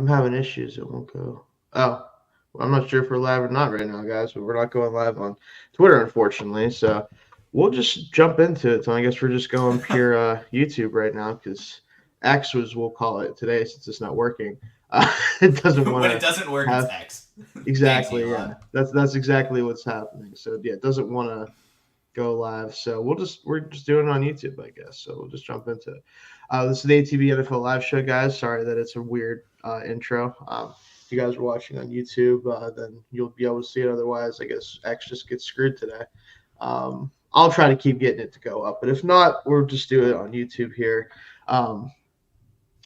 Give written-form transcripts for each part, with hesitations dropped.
I'm having issues. It won't go. Oh, well, I'm not sure if we're live or not right now, guys, but we're not going live on Twitter, unfortunately. So we'll just jump into it. So I guess we're just going pure YouTube right now because X was, we'll call it today since it's not working. It doesn't want When it to doesn't work, it's have X. Thanks, exactly. Elon. Yeah, that's exactly what's happening. So yeah, it doesn't want to go live. So we're just doing it on YouTube, I guess. So we'll just jump into it. This is the ATB NFL live show, guys. Sorry that it's a weird intro. If you guys are watching on YouTube, then you'll be able to see it. Otherwise, I guess X just gets screwed today. I'll try to keep getting it to go up, but if not, we'll just do it on YouTube here. Um,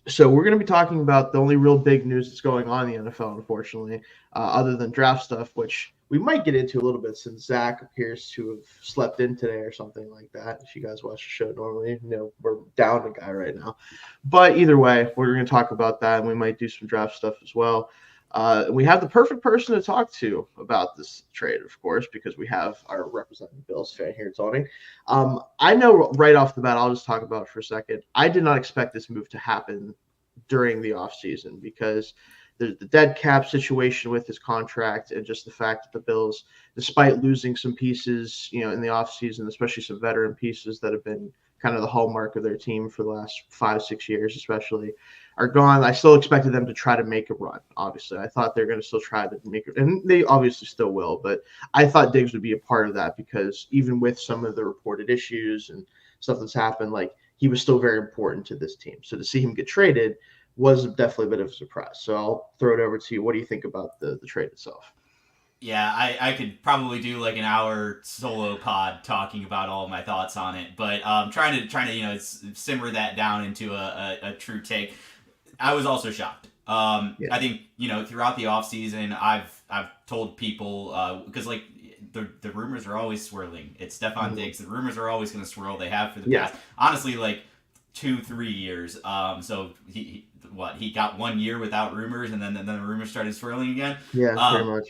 so we're going to be talking about the only real big news that's going on in the NFL, unfortunately, other than draft stuff, which we might get into a little bit since Zach appears to have slept in today or something like that. If you guys watch the show normally, we're down a guy right now. But either way, we're going to talk about that, and we might do some draft stuff as well. We have the perfect person to talk to about this trade, of course, because we have our representing Bills fan here, Tony. I know right off the bat, I'll just talk about it for a second. I did not expect this move to happen during the offseason because there's the dead cap situation with his contract and just the fact that the Bills, despite losing some pieces, in the offseason, especially some veteran pieces that have been kind of the hallmark of their team for the last 5-6 years, especially, are gone. I still expected them to try to make a run. Obviously, I thought they're going to still try to make it, and they obviously still will. But I thought Diggs would be a part of that because even with some of the reported issues and stuff that's happened, like he was still very important to this team. So to see him get traded was definitely a bit of a surprise. So I'll throw it over to you. What do you think about the trade itself? Yeah, I could probably do like an hour solo pod talking about all of my thoughts on it, but trying to simmer that down into a true take. I was also shocked. Yeah. I think throughout the offseason, I've told people because like the rumors are always swirling. It's Stefon Mm-hmm. Diggs. The rumors are always going to swirl. They have for the Yeah. past honestly like 2-3 years. So he got 1 year without rumors, and then the rumors started swirling again. Yeah. Pretty Um, much.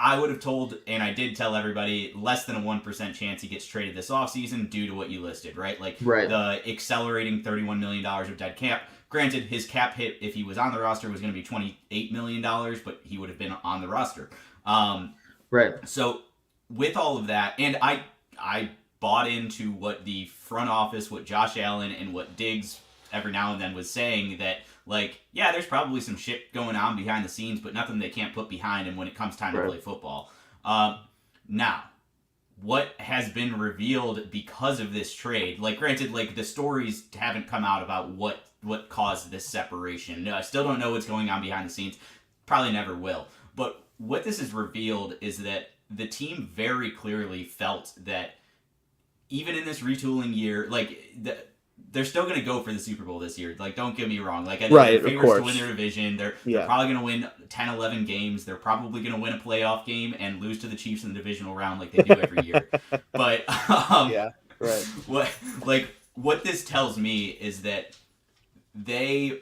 I would have told, and I did tell everybody, less than a 1% chance he gets traded this offseason due to what you listed, right? Like Right. the accelerating $31 million of dead cap. Granted, his cap hit, if he was on the roster, was going to be $28 million, but he would have been on the roster. Right. So with all of that, and I bought into what the front office, what Josh Allen, and what Diggs every now and then was saying that, like, yeah, there's probably some shit going on behind the scenes, but nothing they can't put behind him when it comes time to Right. play football. Now, what has been revealed because of this trade, like, granted, like, the stories haven't come out about what caused this separation. No, I still don't know what's going on behind the scenes. Probably never will. But what this has revealed is that the team very clearly felt that even in this retooling year, like they're still going to go for the Super Bowl this year. Like, don't get me wrong. Like, I think Right, they're of favorites to win course. their division. They're Yeah. probably going to win 10, 11 games. They're probably going to win a playoff game and lose to the Chiefs in the divisional round like they do every year. But Yeah, right. what this tells me is that they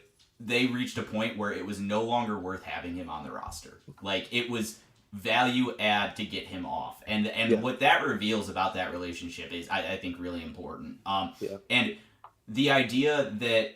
reached a point where it was no longer worth having him on the roster. Like, it was value add to get him off, and Yeah. what that reveals about that relationship is I think really important. Yeah. And the idea that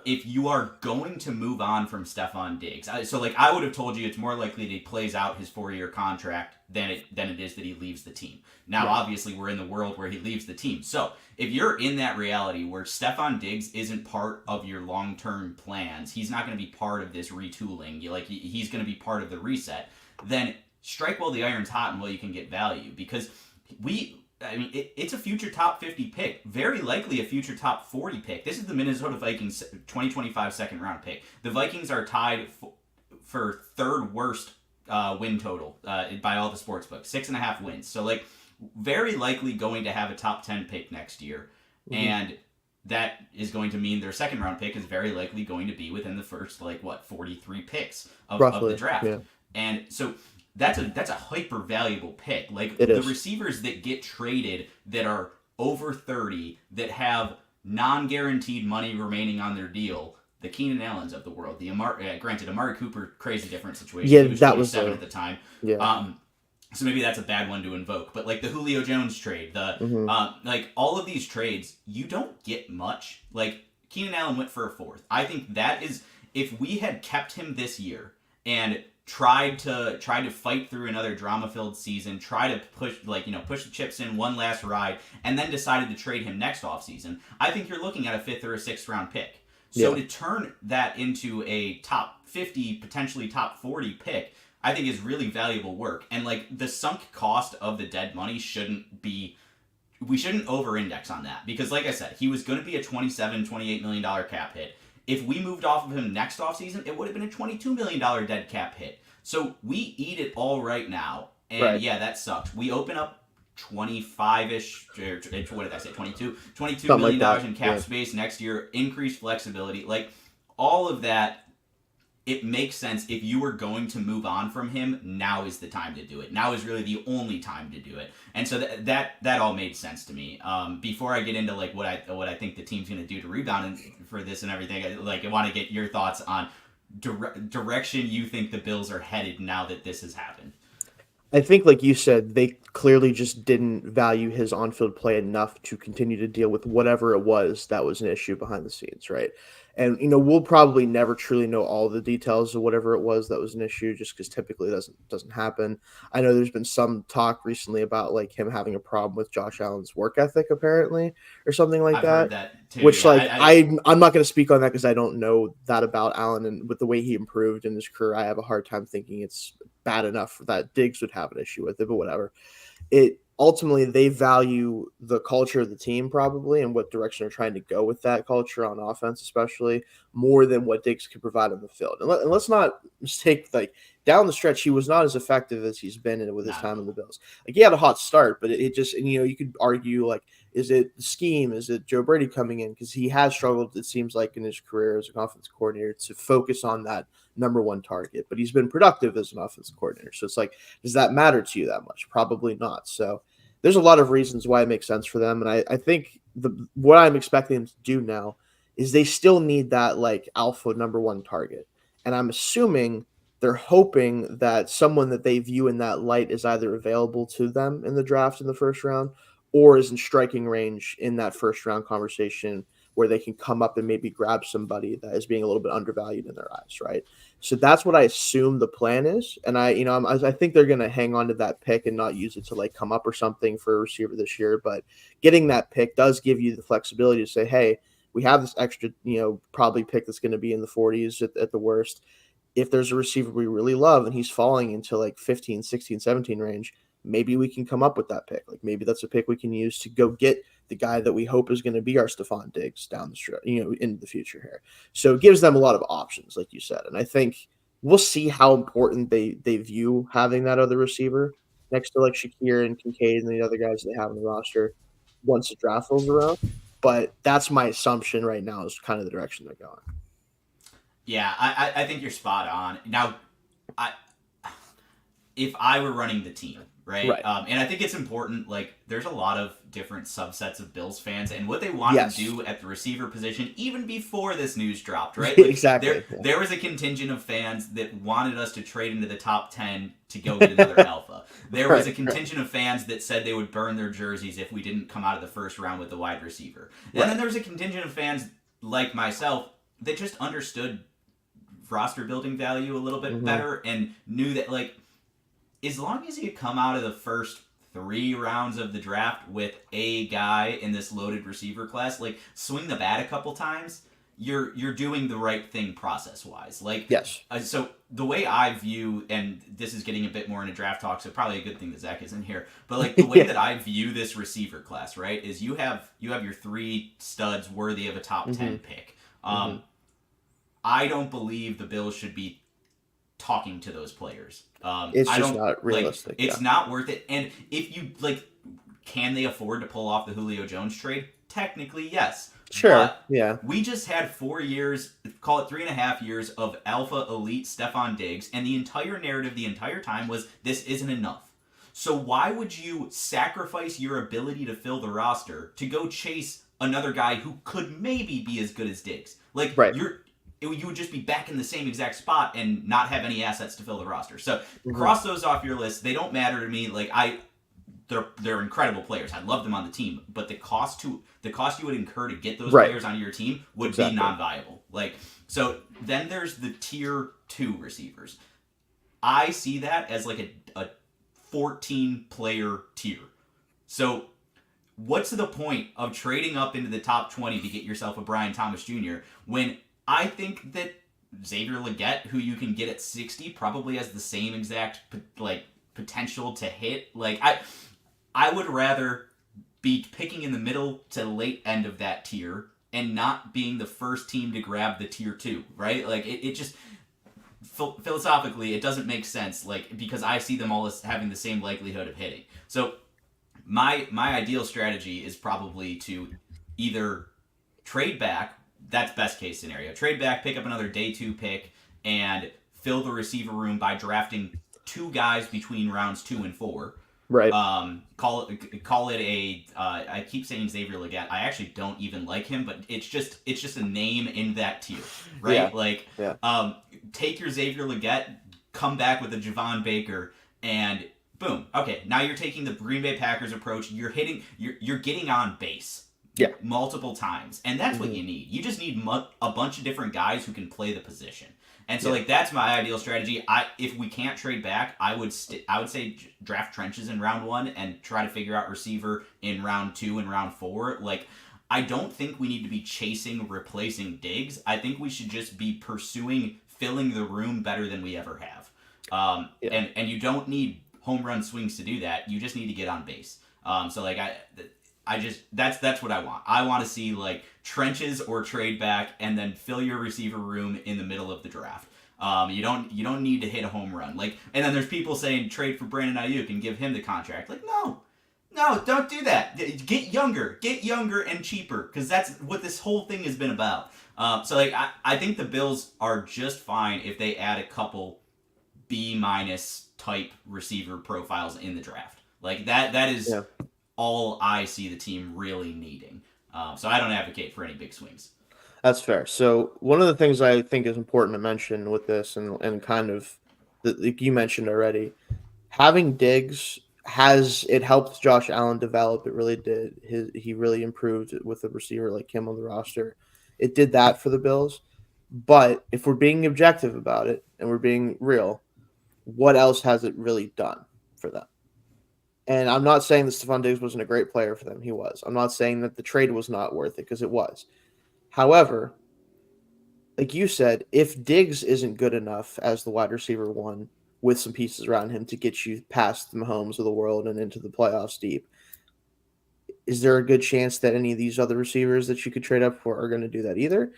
if you are going to move on from Stefon Diggs, so like I would have told you it's more likely that he plays out his 4-year contract than it is that he leaves the team. Now, Yeah. obviously, we're in the world where he leaves the team. So if you're in that reality where Stefon Diggs isn't part of your long-term plans, he's not going to be part of this retooling. He's going to be part of the reset. Then strike while the iron's hot and while you can get value, because it's a future top 50 pick, very likely a future top 40 pick. This is the Minnesota Vikings 2025 second round pick. The Vikings are tied for third worst win total by all the sports books, 6.5 wins. So like very likely going to have a top 10 pick next year, and that is going to mean their second round pick is very likely going to be within the first 43 picks of Roughly, the draft, yeah. and so. That's a hyper valuable pick. Like It the is. receivers that get traded that are over 30 that have non-guaranteed money remaining on their deal. The Keenan Allens of the world. Granted, Amari Cooper, crazy different situation. Yeah, He was that was 27 at the time. Yeah. So maybe that's a bad one to invoke. But like the Julio Jones trade, like all of these trades, you don't get much. Like Keenan Allen went for a fourth. I think that is if we had kept him this year and tried to fight through another drama-filled season, try to push the chips in one last ride, and then decided to trade him next offseason, I think you're looking at a 5th or a 6th round pick. So to turn that into a top 50, potentially top 40 pick, I think is really valuable work. And like the sunk cost of the dead money we shouldn't over-index on that, because like I said, he was going to be a $27-28 million cap hit. If we moved off of him next offseason, it would have been a $22 million dead cap hit. So we eat it all right now. And yeah, that sucks. We open up 25-ish, what did I say, 22 Something million like dollars in cap space next year, increased flexibility. Like, all of that, it makes sense. If you were going to move on from him, now is the time to do it. Now is really the only time to do it. And so that all made sense to me. Before I get into like what I think the team's going to do to rebound for this and everything, I want to get your thoughts on direction you think the Bills are headed now that this has happened. I think, like you said, they clearly just didn't value his on-field play enough to continue to deal with whatever it was that was an issue behind the scenes, right? And, we'll probably never truly know all the details of whatever it was that was an issue, just because typically it doesn't happen. I know there's been some talk recently about, like, him having a problem with Josh Allen's work ethic, apparently, or something like I've that. heard that too. Which, yeah, like, I'm not going to speak on that because I don't know that about Allen, and with the way he improved in his career, I have a hard time thinking it's bad enough that Diggs would have an issue with it, but whatever. Ultimately, they value the culture of the team probably and what direction they're trying to go with that culture on offense, especially more than what Diggs could provide on the field. And let's not mistake, like, down the stretch, he was not as effective as he's been with his time in the Bills. Like, he had a hot start, but it just, and you could argue, like, is it the scheme? Is it Joe Brady coming in? Because he has struggled, it seems like, in his career as an offensive coordinator to focus on that number one target. But he's been productive as an offensive coordinator. So it's like, does that matter to you that much? Probably not. So there's a lot of reasons why it makes sense for them. And I think what I'm expecting them to do now is they still need that, like, alpha number one target. And I'm assuming they're hoping that someone that they view in that light is either available to them in the draft in the first round or is in striking range in that first round conversation where they can come up and maybe grab somebody that is being a little bit undervalued in their eyes, right? So that's what I assume the plan is, and I think they're going to hang on to that pick and not use it to, like, come up or something for a receiver this year. But getting that pick does give you the flexibility to say, hey, we have this extra, probably pick that's going to be in the 40s at the worst. If there's a receiver we really love and he's falling into like 15, 16, 17 range, maybe we can come up with that pick. Like, maybe that's a pick we can use to go get the guy that we hope is going to be our Stefon Diggs down the stretch, into the future here. So it gives them a lot of options, like you said. And I think we'll see how important they view having that other receiver next to, like, Shakir and Kincaid and the other guys they have on the roster once the draft rolls around. But that's my assumption right now is kind of the direction they're going. Yeah, I think you're spot on. Now, if I were running the team, right? And I think it's important, like, there's a lot of different subsets of Bills fans and what they want to do at the receiver position even before this news dropped, right? Like, exactly. There was a contingent of fans that wanted us to trade into the top 10 to go get another alpha. There was a contingent of fans that said they would burn their jerseys if we didn't come out of the first round with the wide receiver. And then there was a contingent of fans like myself that just understood roster building value a little bit better and knew that, like, as long as you come out of the first 3 rounds of the draft with a guy in this loaded receiver class, like, swing the bat a couple times, you're doing the right thing process-wise. Like, yes. So the way I view, and this is getting a bit more into draft talk, so probably a good thing that Zach isn't here, but, like, the way that I view this receiver class, right, is you have your 3 studs worthy of a top 10 pick. I don't believe the Bills should be talking to those players. It's just not realistic. Like, it's not worth it. And if you, like, can they afford to pull off the Julio Jones trade? Technically, yes. Sure. But we just had 4 years, call it 3.5 years of alpha elite Stefon Diggs, and the entire narrative the entire time was this isn't enough. So why would you sacrifice your ability to fill the roster to go chase another guy who could maybe be as good as Diggs? Like, you would just be back in the same exact spot and not have any assets to fill the roster. So cross those off your list. They don't matter to me. Like, they're incredible players. I love them on the team, but the cost you would incur to get those players onto your team would be non-viable. Like, so then there's the tier 2 receivers. I see that as like a 14 player tier. So what's the point of trading up into the top 20 to get yourself a Brian Thomas Jr. when I think that Xavier Legette, who you can get at 60, probably has the same exact like potential to hit. Like I would rather be picking in the middle to late end of that tier and not being the first team to grab the tier 2, right? Like it just philosophically it doesn't make sense, like, because I see them all as having the same likelihood of hitting. So my ideal strategy is probably to either trade back. That's best case scenario. Trade back, pick up another day 2 pick, and fill the receiver room by drafting 2 guys between rounds 2 and 4. Right. Call it a. I keep saying Xavier Legette. I actually don't even like him, but it's just a name in that tier, right? Yeah. Like, yeah. Take your Xavier Legette, come back with a Javon Baker, and boom. Okay, now you're taking the Green Bay Packers approach. You're getting on base. Yeah. Multiple times, and that's what you need. You just need a bunch of different guys who can play the position. And so, like, that's my ideal strategy. If we can't trade back, I would say draft trenches in round 1 and try to figure out receiver in round 2 and round 4. Like, I don't think we need to be chasing replacing Diggs. I think we should just be pursuing filling the room better than we ever have. And you don't need home run swings to do that. You just need to get on base. So like I just that's what I want. I want to see like trenches or trade back and then fill your receiver room in the middle of the draft. You don't need to hit a home run. Like, and then there's people saying trade for Brandon Ayuk and give him the contract. Like, no, don't do that. Get younger and cheaper, because that's what this whole thing has been about. So like I think the Bills are just fine if they add a couple B- type receiver profiles in the draft. Like that is all I see the team really needing. So I don't advocate for any big swings. That's fair. So one of the things I think is important to mention with this, and kind of like you mentioned already, having Diggs it helped Josh Allen develop. It really did. He really improved with a receiver like him on the roster. It did that for the Bills. But if we're being objective about it and we're being real, what else has it really done for them? And I'm not saying that Stefon Diggs wasn't a great player for them. He was. I'm not saying that the trade was not worth it, because it was. However, like you said, if Diggs isn't good enough as the wide receiver 1 with some pieces around him to get you past the Mahomes of the world and into the playoffs deep, is there a good chance that any of these other receivers that you could trade up for are going to do that either?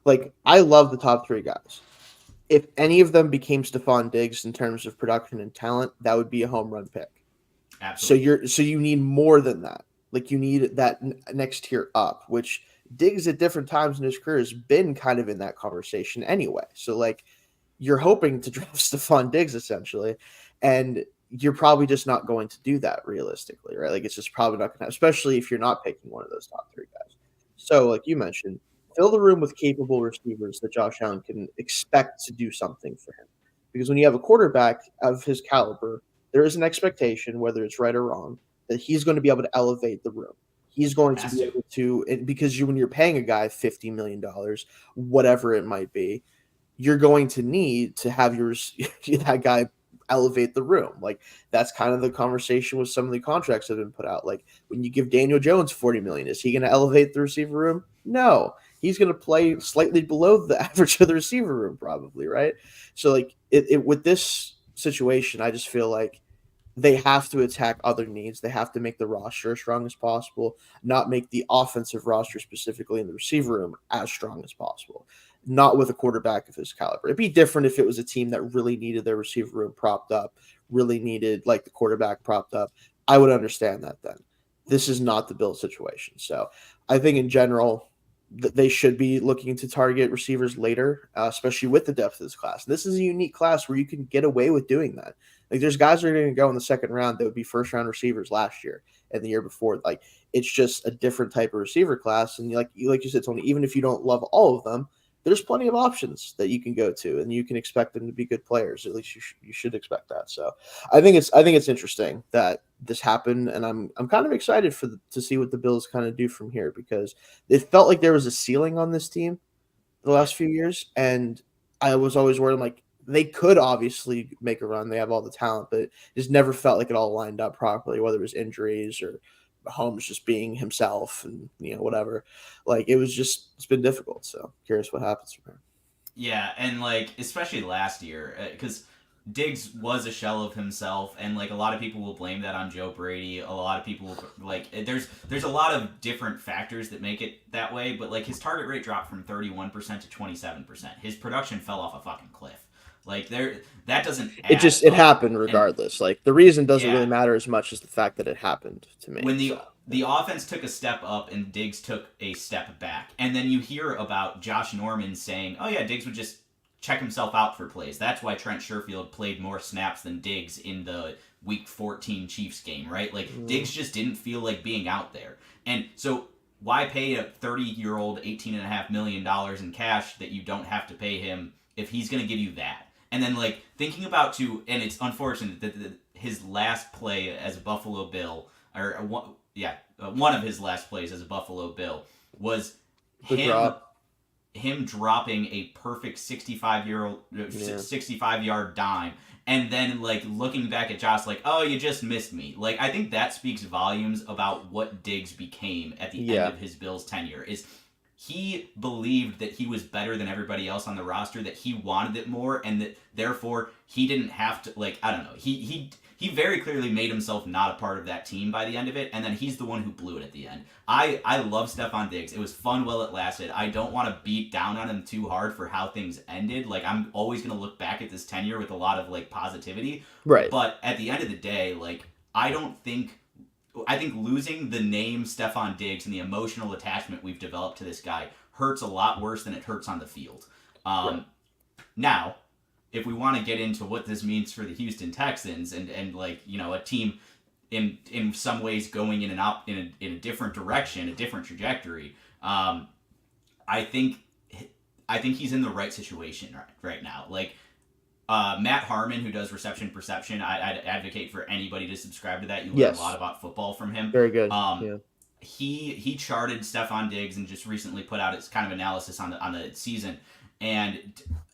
Like, I love the top 3 guys. If any of them became Stefon Diggs in terms of production and talent, that would be a home run pick. Absolutely. So you need more than that. Like, you need that next tier up, which Diggs at different times in his career has been kind of in that conversation anyway. So like, you're hoping to draft Stefon Diggs essentially, and you're probably just not going to do that realistically, right? Like, it's just probably not going to happen, especially if you're not picking one of those top 3 guys. So like you mentioned, fill the room with capable receivers that Josh Allen can expect to do something for him. Because when you have a quarterback of his caliber, there is an expectation, whether it's right or wrong, that he's going to be able to elevate the room. He's going to be able to, because when you're paying a guy $50 million, whatever it might be, you're going to need to have that guy elevate the room. Like, that's kind of the conversation with some of the contracts that have been put out. Like, when you give Daniel Jones $40 million, is he going to elevate the receiver room? No, he's going to play slightly below the average of the receiver room, probably, right? So like it with this situation, I just feel like they have to attack other needs. They have to make the roster as strong as possible, not make the offensive roster, specifically in the receiver room, as strong as possible. Not with a quarterback of his caliber. It'd be different if it was a team that really needed their receiver room propped up, really needed like the quarterback propped up. I would understand that then. This is not the Bills situation. So I think in general, they should be looking to target receivers later, especially with the depth of this class. This is a unique class where you can get away with doing that. Like, there's guys that are going to go in the second round that would be first round receivers last year and the year before. Like, it's just a different type of receiver class. And like you said, Tony, even if you don't love all of them, there's plenty of options that you can go to, and you can expect them to be good players. At least you should expect that. So I think it's interesting that this happened, and I'm kind of excited to see what the Bills kind of do from here, because it felt like there was a ceiling on this team the last few years, and I was always worried, like, they could obviously make a run. They have all the talent, but it just never felt like it all lined up properly, whether it was injuries or Holmes just being himself and, whatever. Like, it's been difficult. So curious what happens from here. Yeah, and like especially last year, because Diggs was a shell of himself, and like a lot of people will blame that on Joe Brady. A lot of people there's a lot of different factors that make it that way, but like his target rate dropped from 31% to 27%. His production fell off a fucking cliff. Like that doesn't. It happened regardless. And, like the reason doesn't yeah, really matter as much as the fact that it happened to me. When the offense took a step up and Diggs took a step back, and then you hear about Josh Norman saying, "Oh yeah, Diggs would just check himself out for plays. That's why Trent Sherfield played more snaps than Diggs in the Week 14 Chiefs game, right? Like Diggs just didn't feel like being out there, and so why pay a 30-year-old $18.5 million in cash that you don't have to pay him if he's going to give you that?" And then like thinking about and it's unfortunate that his last play as a Buffalo Bill, one of his last plays as a Buffalo Bill was him dropping a perfect 65-yard dime, and then like looking back at Josh like, "Oh, you just missed me." Like I think that speaks volumes about what Diggs became at the end of his Bills tenure. Is he believed that he was better than everybody else on the roster, that he wanted it more, and that therefore he didn't have to, like, I don't know. He very clearly made himself not a part of that team by the end of it, and then he's the one who blew it at the end. I love Stefon Diggs. It was fun while it lasted. I don't want to beat down on him too hard for how things ended. Like, I'm always going to look back at this tenure with a lot of, like, positivity. Right. But at the end of the day, like, I think losing the name Stefon Diggs and the emotional attachment we've developed to this guy hurts a lot worse than it hurts on the field. Right. Now, if we want to get into what this means for the Houston Texans and like, a team in some ways going in a different direction, a different trajectory, I think he's in the right situation right now. Like, Matt Harmon, who does Reception Perception, I'd advocate for anybody to subscribe to that. You learn a lot about football from him. Very good. He charted Stefon Diggs and just recently put out its kind of analysis on the season. And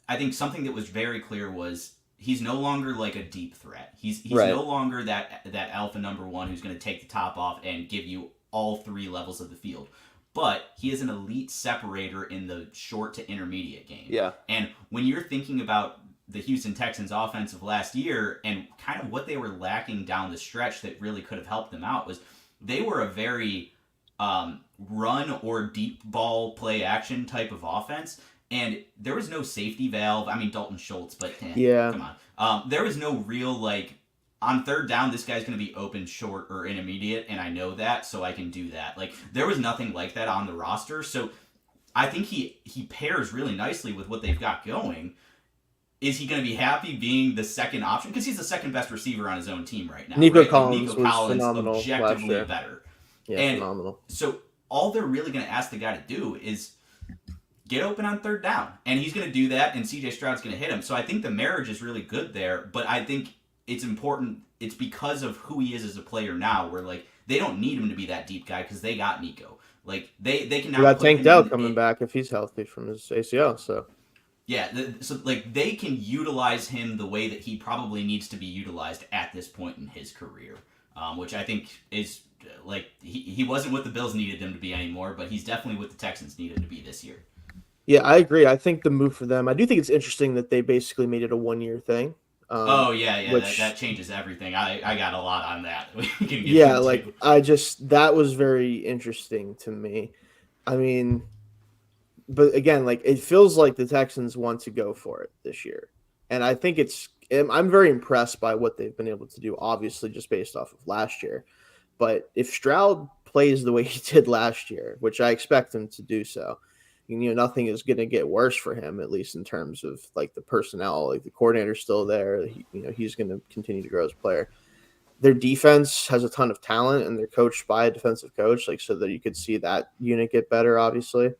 I think something that was very clear was he's no longer like a deep threat. He's no longer that alpha number one who's going to take the top off and give you all three levels of the field. But he is an elite separator in the short to intermediate game. Yeah. And when you're thinking about the Houston Texans offense of last year and kind of what they were lacking down the stretch that really could have helped them out was they were a very run or deep ball play action type of offense. And there was no safety valve. I mean, Dalton Schultz, but come on. There was no real, like, on third down, this guy's going to be open, short, or intermediate, and I know that, so I can do that. Like, there was nothing like that on the roster. So I think he pairs really nicely with what they've got going. Is he going to be happy being the second option? Because he's the second best receiver on his own team right now. Nico right? Collins Nico Collins phenomenal objectively better. Yeah, and phenomenal. So all they're really going to ask the guy to do is get open on third down. And he's going to do that, and CJ Stroud's going to hit him. So I think the marriage is really good there, but I think it's important. It's because of who he is as a player now, where, like, they don't need him to be that deep guy because they got Nico. Like, they can now. You got Tank Dell coming back if he's healthy from his ACL, so. Yeah, so like they can utilize him the way that he probably needs to be utilized at this point in his career, which I think is like he wasn't what the Bills needed him to be anymore, but he's definitely what the Texans needed him to be this year. Yeah, I agree. I think the move for them, I do think it's interesting that they basically made it a 1-year thing. That changes everything. I got a lot on that. That was very interesting to me. I mean, but again, like, it feels like the Texans want to go for it this year. And I think I'm very impressed by what they've been able to do, obviously, just based off of last year. But if Stroud plays the way he did last year, which I expect him to do so, nothing is going to get worse for him, at least in terms of, like, the personnel. Like, the coordinator's still there. He's going to continue to grow as a player. Their defense has a ton of talent, and they're coached by a defensive coach, like, so that you could see that unit get better, obviously.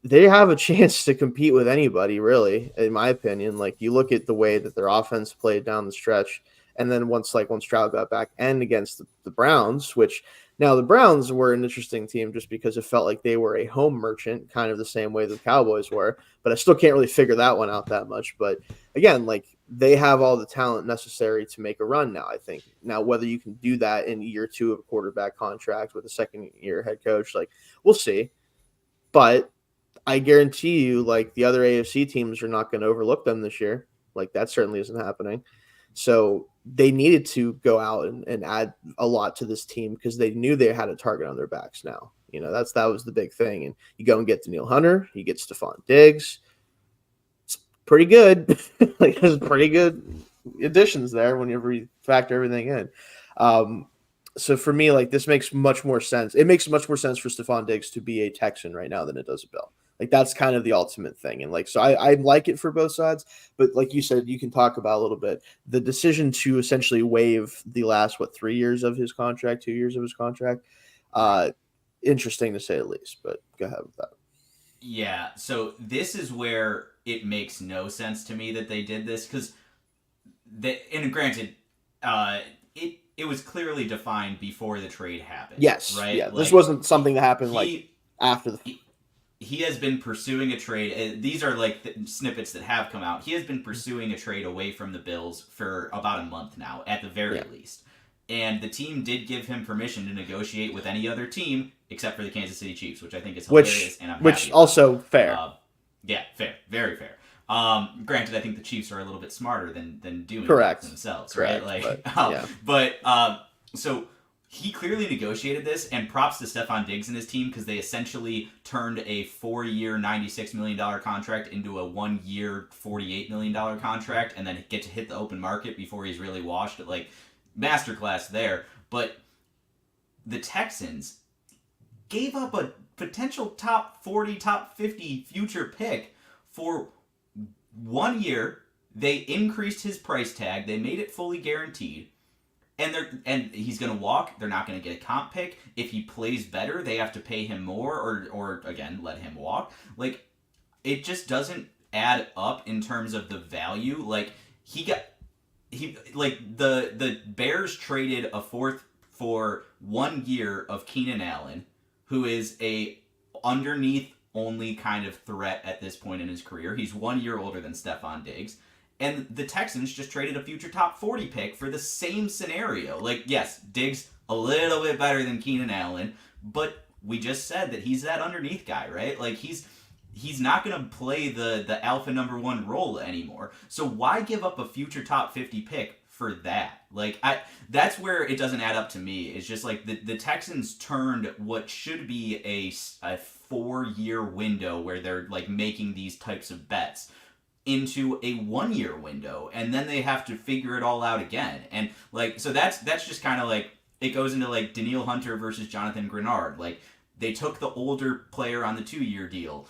They have a chance to compete with anybody, really, in my opinion. Like, you look at the way that their offense played down the stretch, and then once Stroud got back and against the Browns, which Now, the Browns were an interesting team just because it felt like they were a home merchant, kind of the same way the Cowboys were. But I still can't really figure that one out that much. But again, like they have all the talent necessary to make a run now, I think. Now, whether you can do that in year 2 of a quarterback contract with a second year head coach, like we'll see. But I guarantee you, like the other AFC teams are not going to overlook them this year. Like that certainly isn't happening. So they needed to go out and add a lot to this team because they knew they had a target on their backs now. That was the big thing. And you go and get Daniil Hunter, you get Stefon Diggs. It's pretty good. Like there's pretty good additions there whenever you factor everything in. So for me, like this makes much more sense. It makes much more sense for Stefon Diggs to be a Texan right now than it does a Bill. Like that's kind of the ultimate thing. And like, so I like it for both sides, but like you said, you can talk about a little bit the decision to essentially waive the last, 3 years of his contract, 2 years of his contract. Interesting to say the least, but go ahead with that. Yeah. So this is where it makes no sense to me that they did this because and granted, it was clearly defined before the trade happened. Yes. Right. Yeah. This wasn't something that happened after the. He has been pursuing a trade. These are like snippets that have come out. He has been pursuing a trade away from the Bills for about a month now, at the very least. And the team did give him permission to negotiate with any other team except for the Kansas City Chiefs, which I think is hilarious. And I'm happy about. Also fair. Yeah, fair, very fair. Granted, I think the Chiefs are a little bit smarter than doing that themselves, correct, right? Like, so. He clearly negotiated this, and props to Stefon Diggs and his team because they essentially turned a 4-year, $96 million contract into a 1-year, $48 million contract, and then get to hit the open market before he's really washed. Like, masterclass there. But the Texans gave up a potential top 40, top 50 future pick for 1 year. They increased his price tag. They made it fully guaranteed. And he's going to walk. They're not going to get a comp pick. If he plays better, they have to pay him more or again, let him walk. Like, it just doesn't add up in terms of the value. Like, the Bears traded a fourth for 1 year of Keenan Allen, who is a underneath only kind of threat at this point in his career. He's 1 year older than Stefon Diggs. And the Texans just traded a future top 40 pick for the same scenario. Like, yes, Diggs a little bit better than Keenan Allen, but we just said that he's that underneath guy, right? Like, he's not going to play the alpha number 1 role anymore. So why give up a future top 50 pick for that? Like, that's where it doesn't add up to me. It's just like the Texans turned what should be a 4-year window where they're like making these types of bets into a 1-year window, and then they have to figure it all out again. And like, so that's just kind of like, it goes into like Daniil Hunter versus Jonathan Grenard. Like, they took the older player on the 2-year deal.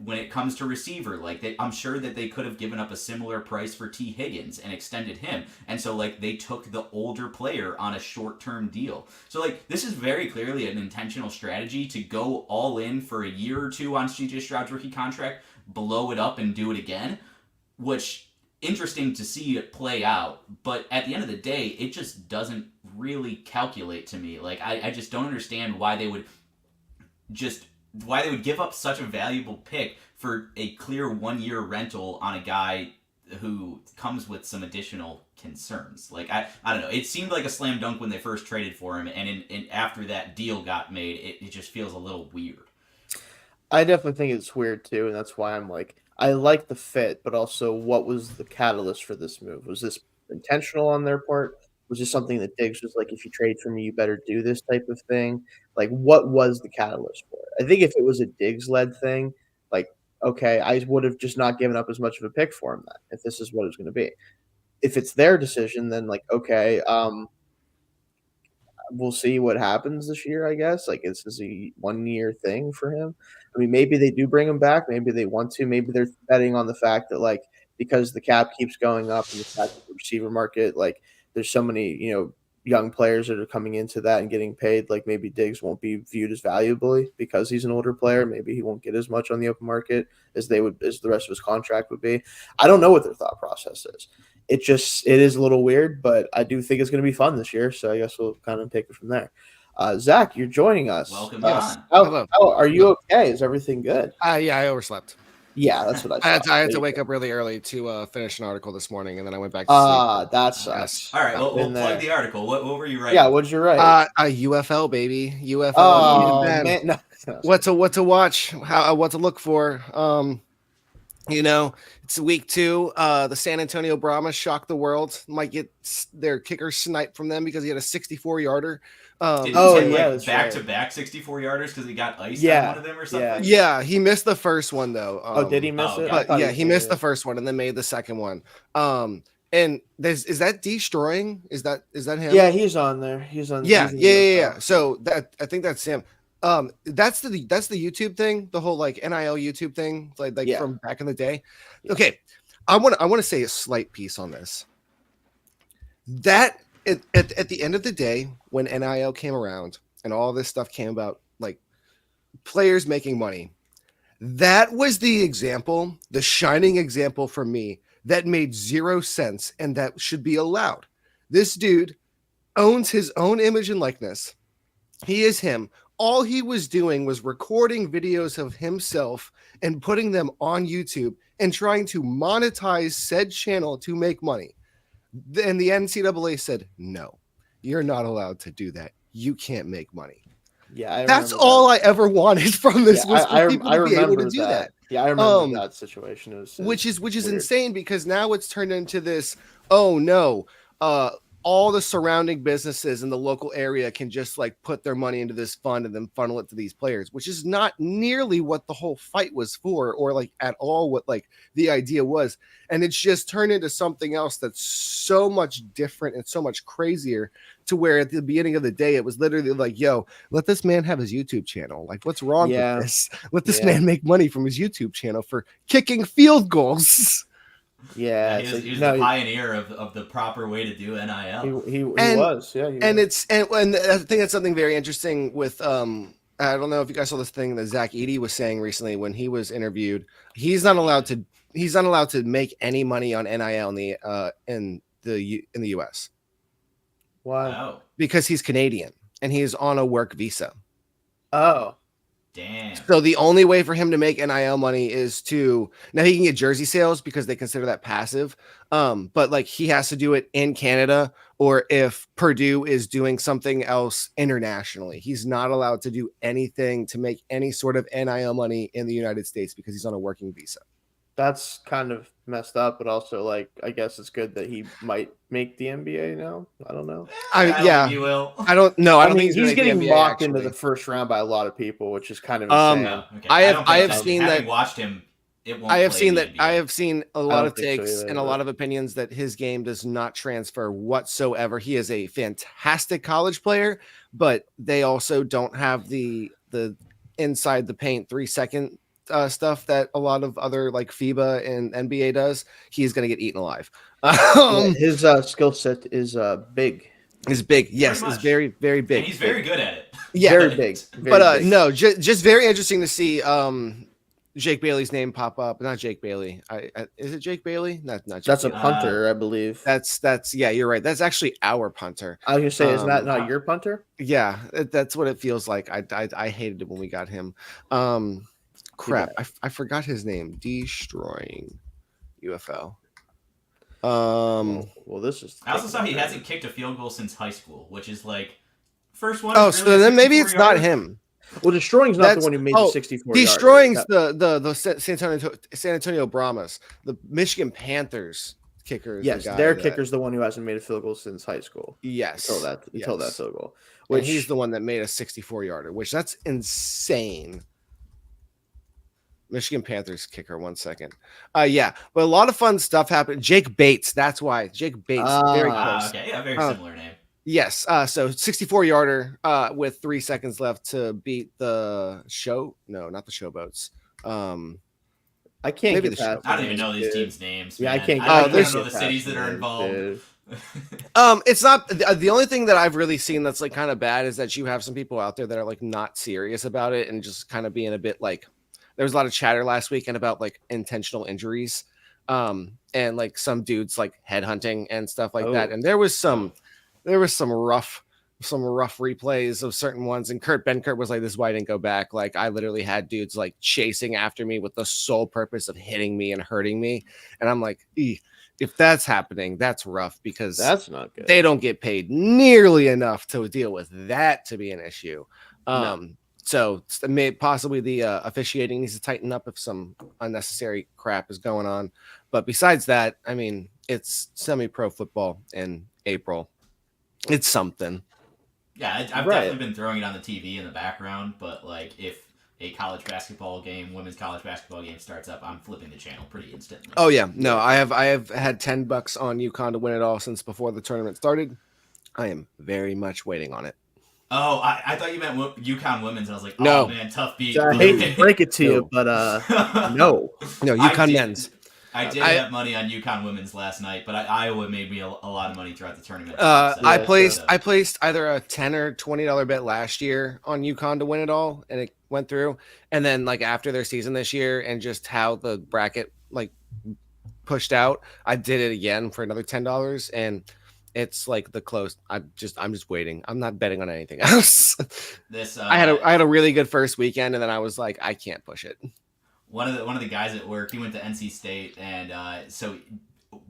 When it comes to receiver, like I'm sure that they could have given up a similar price for T. Higgins and extended him. And so like they took the older player on a short-term deal. So like this is very clearly an intentional strategy to go all in for a year or two on CJ Stroud's rookie contract, blow it up and do it again, which interesting to see it play out. But at the end of the day, it just doesn't really calculate to me. Like I just don't understand why they would give up such a valuable pick for a clear 1-year rental on a guy who comes with some additional concerns. Like, I don't know. It seemed like a slam dunk when they first traded for him, and after that deal got made, it just feels a little weird. I definitely think it's weird, too, and that's why I'm like, I like the fit, but also what was the catalyst for this move? Was this intentional on their part? Was this something that Diggs was like, if you trade for me, you better do this type of thing? Like, what was the catalyst for it? I think if it was a Diggs-led thing, like, okay, I would have just not given up as much of a pick for him then, if this is what it was going to be. If it's their decision, then, like, okay, we'll see what happens this year, I guess. Like, this is a 1-year thing for him. I mean, maybe they do bring him back. Maybe they want to. Maybe they're betting on the fact that, like, because the cap keeps going up and the fact that the receiver market, like, there's so many, young players that are coming into that and getting paid. Like, maybe Diggs won't be viewed as valuably because he's an older player. Maybe he won't get as much on the open market as the rest of his contract would be. I don't know what their thought process is. It is a little weird, but I do think it's going to be fun this year. So I guess we'll kind of take it from there. Zach, you're joining us. Welcome, Yes. John. Hello. How are you? Okay? Is everything good? Yeah, I overslept. Yeah, that's what I thought. I had to wake up really early to finish an article this morning, and then I went back to sleep. That sucks. All right, we'll Been plug there. the article. What were you writing? Yeah, what'd you write? UFL baby, UFL. Oh man. man, no. What to watch? What to look for? It's week 2. The San Antonio Brahmas shocked the world. Might get their kicker sniped from them because he had a 64-yarder. Did he take back-to-back 64-yarders because he got iced on one of them or something? Yeah, he missed the first one though. Did he miss it? But yeah, he missed the first one and then made the second one. And is that destroying? Is that him? Yeah, he's on there. He's on. Yeah. So that I think that's him. That's the YouTube thing, the whole like NIL YouTube thing, like from back in the day. Yeah. Okay, I want to say a slight piece on this. That at the end of the day, when NIL came around and all this stuff came about, like players making money, that was the example, the shining example for me that made 0 sense and that should be allowed. This dude owns his own image and likeness. He is him. All he was doing was recording videos of himself and putting them on YouTube and trying to monetize said channel to make money. And the NCAA said, no, you're not allowed to do that. You can't make money. Yeah, that's all I ever wanted from this was for people to be able to do that. Yeah, I remember that situation. Which is insane because now it's turned into this, oh no, all the surrounding businesses in the local area can just like put their money into this fund and then funnel it to these players, which is not nearly what the whole fight was for or like at all what like the idea was. And it's just turned into something else that's so much different and so much crazier to where at the beginning of the day, it was literally like, yo, let this man have his YouTube channel. Like what's wrong with this? Let this man make money from his YouTube channel for kicking field goals. Yeah, he's the pioneer of the proper way to do NIL. He was, yeah. And I think that's something very interesting with I don't know if you guys saw this thing that Zach Edey was saying recently when he was interviewed. He's not allowed to make any money on NIL in the US. Why? Oh. Because he's Canadian and he's on a work visa. Oh. Damn. So the only way for him to make NIL money is now he can get jersey sales because they consider that passive. But like he has to do it in Canada or if Purdue is doing something else internationally, he's not allowed to do anything to make any sort of NIL money in the United States because he's on a working visa. That's kind of messed up, but also like I guess it's good that he might make the NBA now. I don't know. I don't think he will. I don't know. I don't think he's getting mocked into the first round by a lot of people, which is kind of insane. No, okay. I have seen that. Having watched him, it won't. I have seen that. I have seen a lot of takes and a lot of opinions that his game does not transfer whatsoever. He is a fantastic college player, but they also don't have the inside the paint 3-second stuff that a lot of other like FIBA and NBA does. He's going to get eaten alive. His skill set is big. Is big. Yes, is very, very big. And he's very good at it. Yeah, very big. Big. No, just very interesting to see Jake Bailey's name pop up. Not Jake Bailey. Is it Jake Bailey? Not Jake That's Bailey. a punter, I believe. That's yeah, you're right. That's actually our punter. I was gonna say, is that not your punter? Yeah, that's what it feels like. I hated it when we got him. Crap, I forgot his name. Destroying UFL. Well, this is. I also saw he hasn't kicked a field goal since high school, which is like first one. Oh, so then maybe it's not him. Well, Destroying's not the one who made the 64. Destroying's the San Antonio Brahmas, the Michigan Panthers kicker. Yes, their kicker's the one who hasn't made a field goal since high school. Yes, until that field goal. Which he's the one that made a 64-yarder, which that's insane. Michigan Panthers kicker, 1 second. Yeah, but a lot of fun stuff happened. Jake Bates, that's why. Jake Bates, very close. Okay, yeah, very similar name. Yes, so 64-yarder with 3 seconds left to beat the show. No, not the Showboats. I can't maybe get past. I don't even know these teams' names. Yeah, man. I can't. I don't know the cities that are involved. It's not the only thing that I've really seen that's like kind of bad is that you have some people out there that are like not serious about it and just kind of being a bit like. There was a lot of chatter last weekend about like intentional injuries, and like some dudes like headhunting and stuff like that. And there was some rough rough replays of certain ones, and Kurt Benkert was like, "This is why I didn't go back." Like, I literally had dudes like chasing after me with the sole purpose of hitting me and hurting me, and I'm like, if that's happening, that's rough because That's not good. they don't get paid nearly enough to deal with that to be an issue. No. So possibly the officiating needs to tighten up if some unnecessary crap is going on. But besides that, I mean, it's semi-pro football in April. It's something. Yeah, I've definitely been throwing it on the TV in the background, but like if a college basketball game, women's college basketball game starts up, I'm flipping the channel pretty instantly. Oh yeah, no, I have had $10 on UConn to win it all since before the tournament started. I am very much waiting on it. Oh, I thought you meant UConn women's, and I was like, oh No. man, tough beat. I hate to break it to you, but no. UConn men's. I did have money on UConn women's last night, but Iowa made me a lot of money throughout the tournament. I placed either a $10 or $20 bet last year on UConn to win it all, and it went through. And then like after their season this year, and just how the bracket like pushed out, I did it again for another $10, and it's like the close. I'm just waiting. I'm not betting on anything else. I had a really good first weekend, and then I was like, I can't push it. One of the guys at work, he went to NC State, and so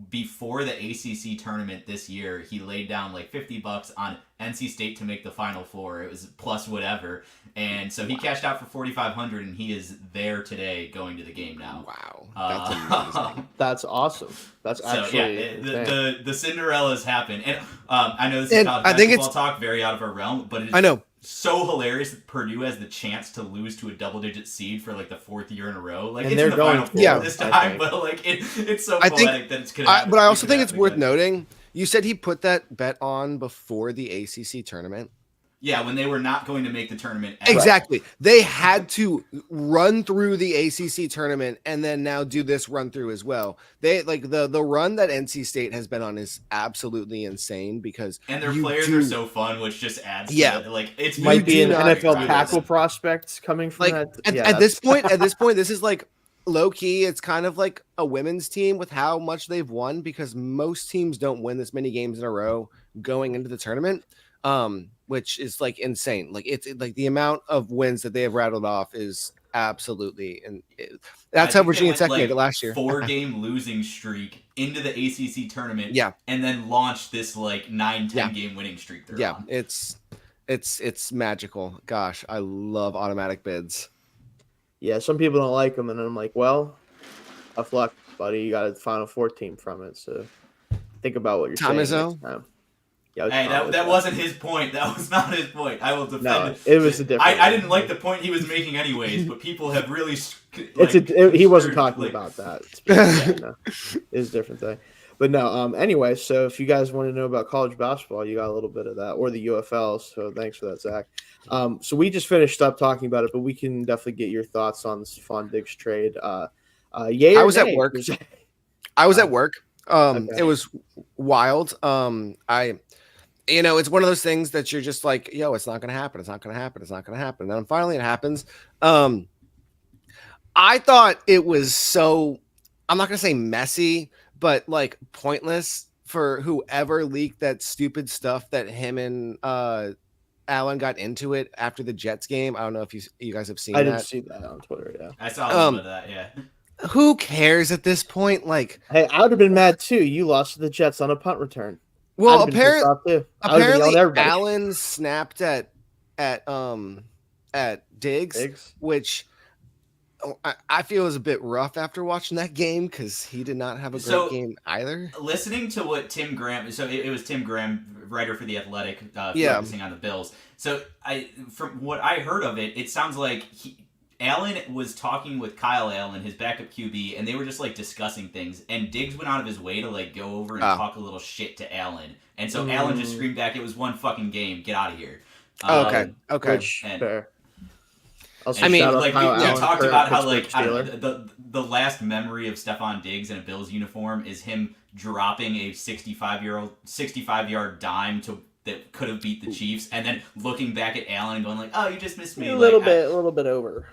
before the ACC tournament this year, he laid down like $50 on NC State to make the Final Four. It was plus whatever, and so he cashed out for $4,500, and he is there today, going to the game now. Wow, that's amazing. That's awesome. That's actually the Cinderella's happened, and I know this is college basketball talk, very out of our realm, but I know. So hilarious that Purdue has the chance to lose to a double-digit seed for like the 4th year in a row. Like, and it's in the Final Four this time, but like it's so poetic that it's gonna happen. But I also think it's worth noting. You said he put that bet on before the ACC tournament. Yeah, when they were not going to make the tournament. Exactly. Right. They had to run through the ACC tournament and then now do this run through as well. They like the run that NC State has been on is absolutely insane because and their players are so fun, which just adds to it. Like it's might be an NFL tackle prospects coming from like, that. At this point, this is like low key. It's kind of like a women's team with how much they've won because most teams don't win this many games in a row going into the tournament. Which is like insane. Like it's like the amount of wins that they have rattled off is absolutely, and that's how Virginia Tech made it last year. 4-game losing streak into the ACC tournament. Yeah, and then launched this like 9-10 game winning streak. Yeah, it's magical. Gosh, I love automatic bids. Yeah, some people don't like them, and I'm like, well, tough luck, buddy. You got a Final Four team from it, so think about what you're saying next time. Yeah, hey, that wasn't his point. That was not his point. I will defend it was a different. I didn't like the point he was making anyways, but people have really. He wasn't talking about that. It was a different thing. But no. Anyway, so if you guys want to know about college basketball, you got a little bit of that, or the UFL. So thanks for that, Zach. So we just finished up talking about it, but we can definitely get your thoughts on the Stefon Diggs trade. Yay I was at work. I was at work. Okay. It was wild. It's one of those things that you're just like, yo, it's not going to happen. It's not going to happen. It's not going to happen. And then finally it happens. I thought it was so, I'm not going to say messy, but like pointless for whoever leaked that stupid stuff that him and Allen got into it after the Jets game. I don't know if you guys have seen that. I didn't see that on Twitter. Yeah, I saw a little bit of that. Yeah. Who cares at this point? Like, hey, I would have been mad too. You lost to the Jets on a punt return. Well, apparently Allen snapped at Diggs, which I feel is a bit rough after watching that game because he did not have a great game either. Listening to what Tim Graham, so it was Tim Graham, writer for The Athletic, focusing on the Bills. So from what I heard of it, it sounds like Allen was talking with Kyle Allen, his backup QB, and they were just like discussing things. And Diggs went out of his way to like go over and talk a little shit to Allen. And so Allen just screamed back, "It was one fucking game. Get out of here." Okay. Fair. I mean, like we talked about how like the last memory of Stefon Diggs in a Bills uniform is him dropping a 65-yard dime that could have beat the Chiefs, and then looking back at Allen and going like, "Oh, you just missed me." A little bit over.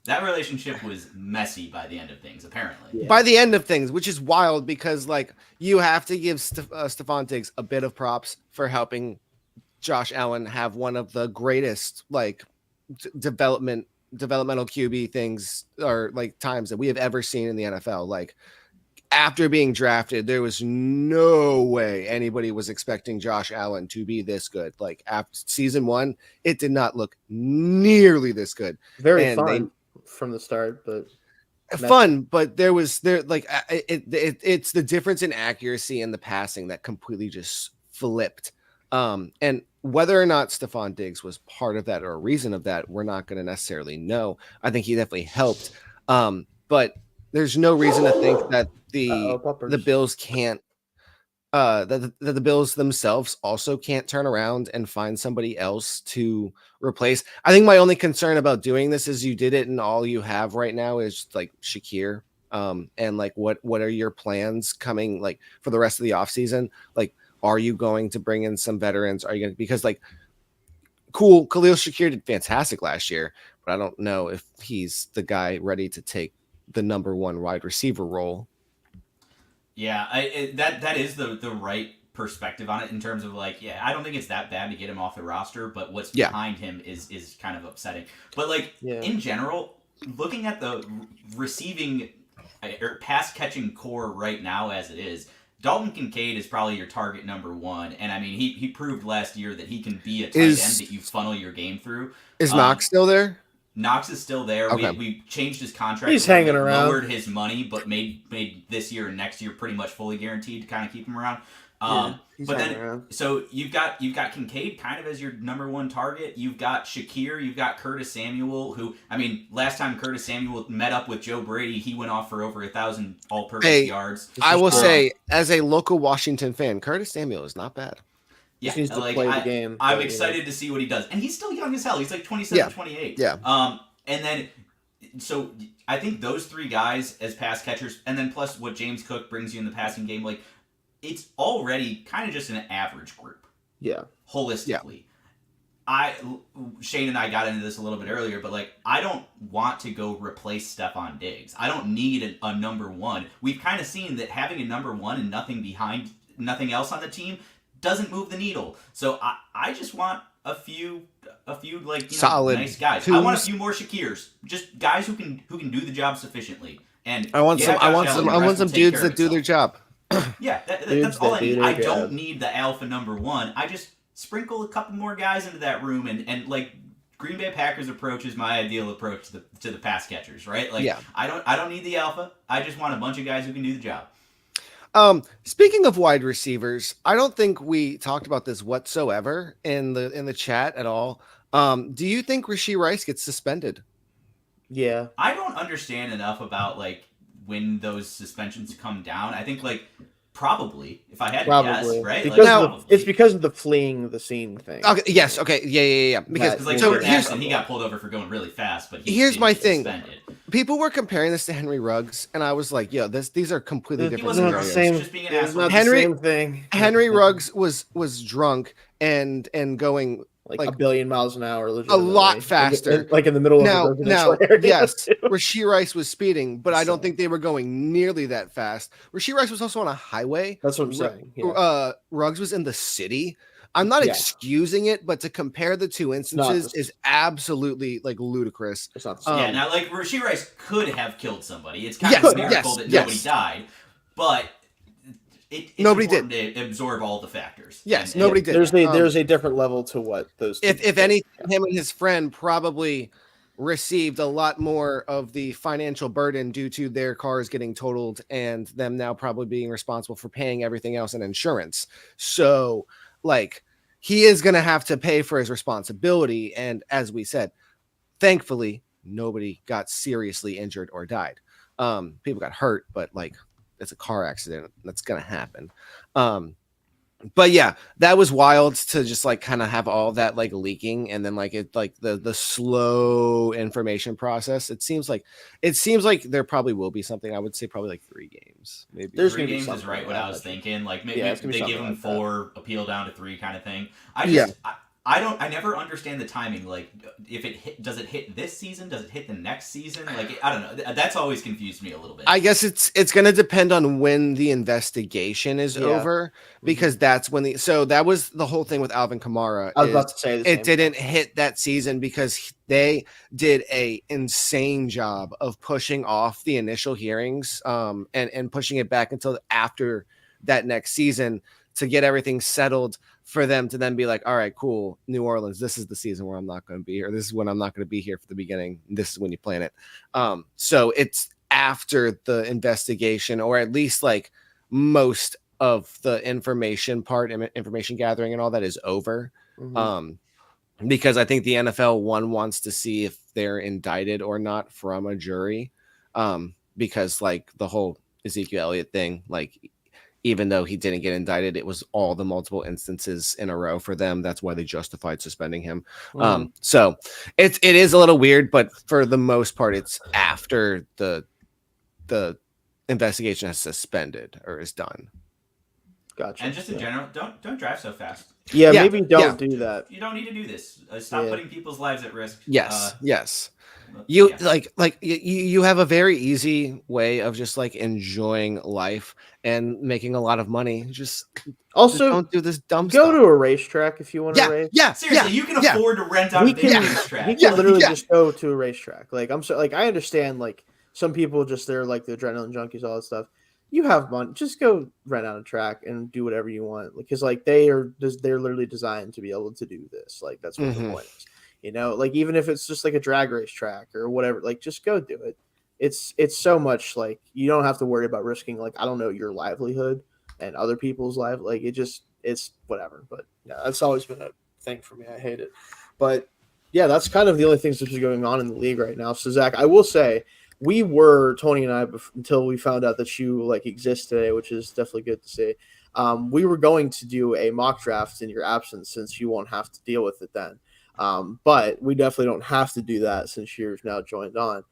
That relationship was messy by the end of things, apparently. Yeah. By the end of things, which is wild because like you have to give Stefon Diggs a bit of props for helping Josh Allen have one of the greatest like developmental QB things or like times that we have ever seen in the NFL. Like after being drafted, there was no way anybody was expecting Josh Allen to be this good. Like after season 1, it did not look nearly this good. Very And fun from the start, but fun, but there like it's the difference in accuracy and the passing that completely just flipped. And whether or not Stefon Diggs was part of that or a reason of that, we're not going to necessarily know. I think he definitely helped. But there's no reason to think that the Bills can't that the Bills themselves also can't turn around and find somebody else to replace. I think my only concern about doing this is you did it and all you have right now is like Shakir. And like what are your plans coming like for the rest of the offseason? Like, are you going to bring in some veterans? Are you going to, because like cool, Khalil Shakir did fantastic last year, but I don't know if he's the guy ready to take the number 1 wide receiver role. Yeah, that is the right perspective on it in terms of like, yeah, I don't think it's that bad to get him off the roster, but what's behind him is kind of upsetting. But like in general, looking at the receiving or pass catching core right now as it is, Dalton Kincaid is probably your target number 1, and I mean he proved last year that he can be a tight end that you funnel your game through. Is Knox still there? Knox is still there. Okay. We changed his contract. He's hanging around. Lowered his money, but made this year and next year pretty much fully guaranteed to kind of keep him around. But then, around. So you've got Kincaid kind of as your number 1 target. You've got Shakir. You've got Curtis Samuel, who I mean, last time Curtis Samuel met up with Joe Brady, he went off for over 1,000 all-purpose yards. I will say, as a local Washington fan, Curtis Samuel is not bad. Yeah, needs to play the game. I'm excited to see what he does. And he's still young as hell. He's like 27, 28. Yeah. And then, so I think those 3 guys as pass catchers, and then plus what James Cook brings you in the passing game, like, it's already kind of just an average group. Yeah. Holistically. Shane and I got into this a little bit earlier, but like, I don't want to go replace Stefon Diggs. I don't need a number 1. We've kind of seen that having a number 1 and nothing else on the team doesn't move the needle. So I just want a few like solid nice guys. I want a few more Shakirs, just guys who can do the job sufficiently. And I want some dudes that do their job. Yeah, that's all I need. I don't need the alpha number 1. I just sprinkle a couple more guys into that room and like Green Bay Packers approach is my ideal approach to the pass catchers, right? Like I don't need the alpha. I just want a bunch of guys who can do the job. Speaking of wide receivers, I don't think we talked about this whatsoever in the chat at all. Do you think Rashee Rice gets suspended? Yeah. I don't understand enough about like when those suspensions come down. I think like probably, if I had to guess, right? Because it's because of the fleeing the scene thing. Okay. Yes. Okay. Yeah. Because like so he got pulled over for going really fast, but here's my thing. Suspended. People were comparing this to Henry Ruggs, and I was like, "Yo, these are completely different." He wasn't drunk. Just being an asshole. Same thing. Henry Ruggs was drunk and going like a billion miles an hour, a lot faster, like in the middle of the yes, Rashee Rice was speeding, but I don't think they were going nearly that fast. Rashee Rice was also on a highway. That's what I'm saying. Yeah. Ruggs was in the city. I'm not excusing it, but to compare the 2 instances is absolutely like ludicrous. It's not the same. Now like Rashee Rice could have killed somebody. It's kind of a miracle that nobody died, but it's nobody did to absorb all the factors. Yes, nobody did. There's a different level to what those. If anything, him and his friend probably received a lot more of the financial burden due to their cars getting totaled and them now probably being responsible for paying everything else in insurance. So, like, he is going to have to pay for his responsibility. And as we said, thankfully, nobody got seriously injured or died. People got hurt, but like, it's a car accident that's going to happen. But yeah, that was wild to just like kind of have all that like leaking and then like it like the slow information process. It seems like there probably will be something. I would say probably like 3 games. Maybe there's 3 games is right what I was thinking. Like maybe they give him 4, appeal down to 3 kind of thing. I I never understand the timing. Like, if does it hit this season? Does it hit the next season? Like, I don't know. That's always confused me a little bit. I guess it's going to depend on when the investigation is over, because that's when so that was the whole thing with Alvin Kamara. I was about to say the same it didn't hit that season because they did a insane job of pushing off the initial hearings, and pushing it back until after that next season to get everything settled, for them to then be like, all right, cool, New Orleans, this is the season where I'm not going to be, or this is when I'm not going to be here for the beginning. This is when you plan it. So it's after the investigation, or at least like most of the information gathering and all that is over. Because I think the NFL wants to see if they're indicted or not from a jury. Because like the whole Ezekiel Elliott thing, like, even though he didn't get indicted, it was all the multiple instances in a row for them. That's why they justified suspending him. So it is a little weird, but for the most part, it's after the investigation has suspended or is done. Gotcha. And just in general, don't drive so fast. Yeah, maybe don't do that. You don't need to do this. Stop putting people's lives at risk. Yes. You you have a very easy way of just like enjoying life and making a lot of money. Just don't do this dumb stuff. Go to a racetrack if you want to race. Yeah, seriously, you can afford to rent out a racetrack. We can literally just go to a racetrack. Like, I understand, like, some people they're like the adrenaline junkies, all that stuff. You have money, just go rent out a track and do whatever you want, because like they're literally designed to be able to do this. Like, that's what the point is. You know, like, even if it's just like a drag race track or whatever, like, just go do it. It's so much, like, you don't have to worry about risking, like, I don't know, your livelihood and other people's life. Like, it's whatever. But yeah, that's always been a thing for me. I hate it. But yeah, that's kind of the only things that's going on in the league right now. So Zach, I will say, Tony and I, until we found out that you like exist today, which is definitely good to see. We were going to do a mock draft in your absence, since you won't have to deal with it then. But we definitely don't have to do that since you're now joined on.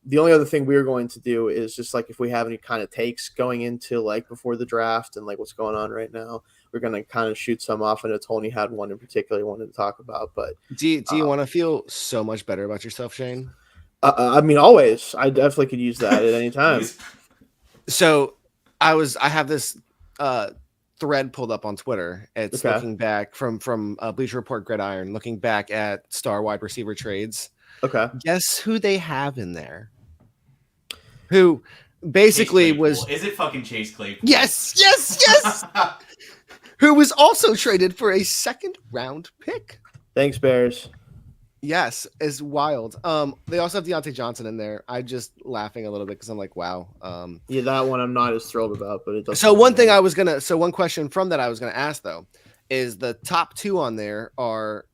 The only other thing we were going to do is just like, if we have any kind of takes going into like before the draft and like what's going on right now, we're going to kind of shoot some off. I know Tony had one in particular he wanted to talk about, but do you want to feel so much better about yourself, Shane? I mean, always. I definitely could use that at any time. So I have this thread pulled up on Twitter. It's looking back from Bleacher Report Gridiron, looking back at star wide receiver trades. Okay. Guess who they have in there? Who basically was... Is it fucking Chase Claypool? Yes! Who was also traded for a second round pick. Thanks, Bears. Yes, is wild. They also have Deontay Johnson in there. I'm just laughing a little bit because I'm like, wow. Yeah, that one I'm not as thrilled about, but it does. So one question from that I was gonna ask though is the top two on there are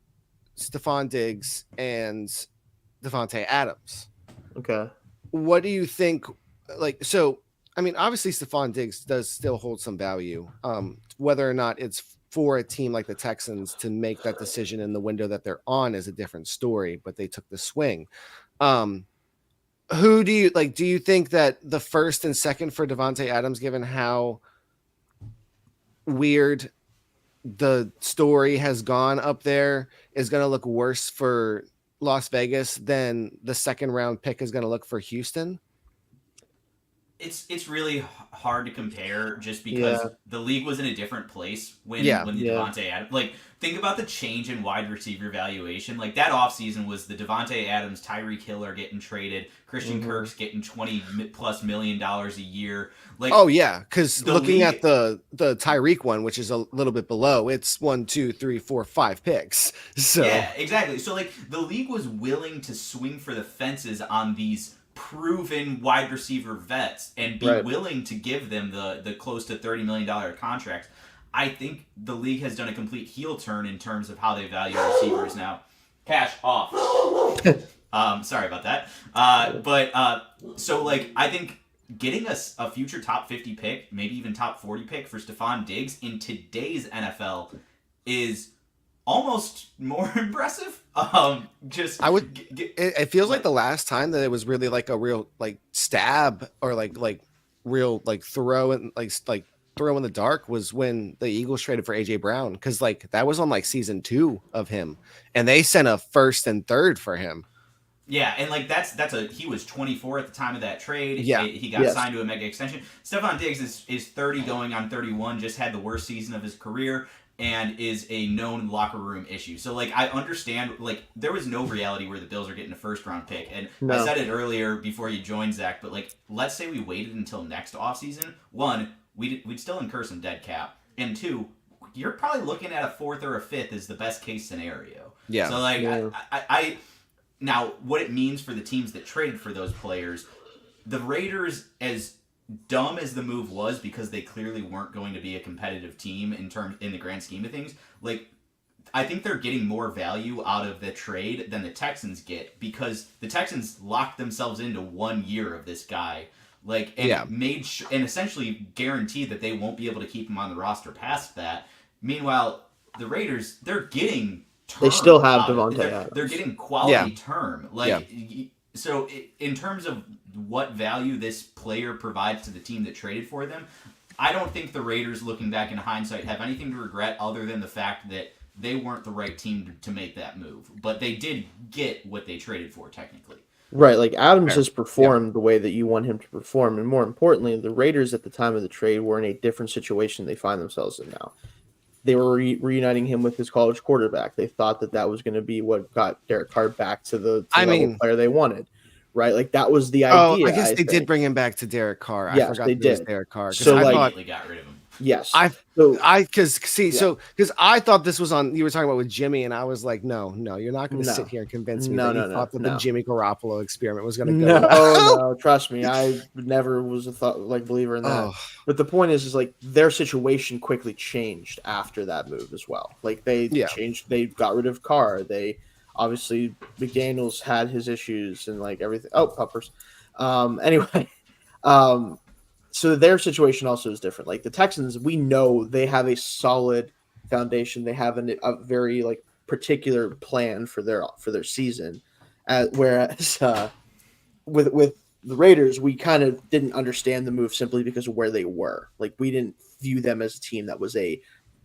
Stefon Diggs and Davante Adams. Okay. What do you think? Like, so I mean, obviously Stefon Diggs does still hold some value. Whether or not it's for a team like the Texans to make that decision in the window that they're on is a different story, but they took the swing. Who do you like? Do you think that the first and second for Davante Adams, given how weird the story has gone up there, is going to look worse for Las Vegas than the second round pick is going to look for Houston? It's really hard to compare just because the league was in a different place when Davante Adams, like, think about the change in wide receiver valuation. Like, that offseason was the Davante Adams, Tyreek Hill are getting traded, Christian Kirk's getting $20+ million a year. Like, oh yeah, because looking at the Tyreek one, which is a little bit below, it's 1, 2, 3, 4, 5 picks. So yeah, exactly. So like the league was willing to swing for the fences on these proven wide receiver vets and be willing to give them the close to $30 million contracts. I think the league has done a complete heel turn in terms of how they value receivers now. Cash off. Sorry about that. So like, I think getting a future top 50 pick, maybe even top 40 pick for Stefon Diggs in today's NFL is almost more impressive. It feels like the last time that it was really like a real like stab or like real like throw and like throw in the dark was when the Eagles traded for AJ Brown, because like that was on like season 2 of him, and they sent a first and third for him. Yeah, and like he was 24 at the time of that trade. Yeah. He got signed to a mega extension. Stefon Diggs is 30 going on 31, just had the worst season of his career, and is a known locker room issue. So like I understand, like there was no reality where the Bills are getting a first round pick. And I said it earlier before you joined, Zach, but like let's say we waited until next offseason. One, we'd still incur some dead cap. And two, you're probably looking at a fourth or a fifth as the best case scenario. Yeah. So like I now, what it means for the teams that traded for those players, the Raiders, as dumb as the move was, because they clearly weren't going to be a competitive team in the grand scheme of things, like I think they're getting more value out of the trade than the Texans get, because the Texans locked themselves into 1 year of this guy, like, and and essentially guaranteed that they won't be able to keep him on the roster past that. Meanwhile, the Raiders, they're getting term. They still have Devontae Adams. They're getting quality term. Like, so in terms of what value this player provides to the team that traded for them, I don't think the Raiders, looking back in hindsight, have anything to regret other than the fact that they weren't the right team to make that move. But they did get what they traded for, technically. Right, like Adams has performed the way that you want him to perform, and more importantly, the Raiders at the time of the trade were in a different situation they find themselves in now. They were reuniting him with his college quarterback. They thought that was going to be what got Derek Carr back to the level player they wanted, right? Like that was the idea. I guess they did bring him back to Derek Carr. Yes, I forgot they that it was did. Derek Carr. So I like, got rid of him. Yes, because I thought this was on. You were talking about with Jimmy, and I was like, no, you're not going to sit here and convince me that you thought that the Jimmy Garoppolo experiment was going to go. No, trust me, I never was a believer in that. But the point is like their situation quickly changed after that move as well. Like they changed, they got rid of Carr. They obviously McDaniels had his issues and like everything. Oh, puppers. Anyway. So their situation also is different. Like the Texans, we know they have a solid foundation. They have a very like particular plan for their season. Whereas with the Raiders, we kind of didn't understand the move simply because of where they were. Like we didn't view them as a team that was a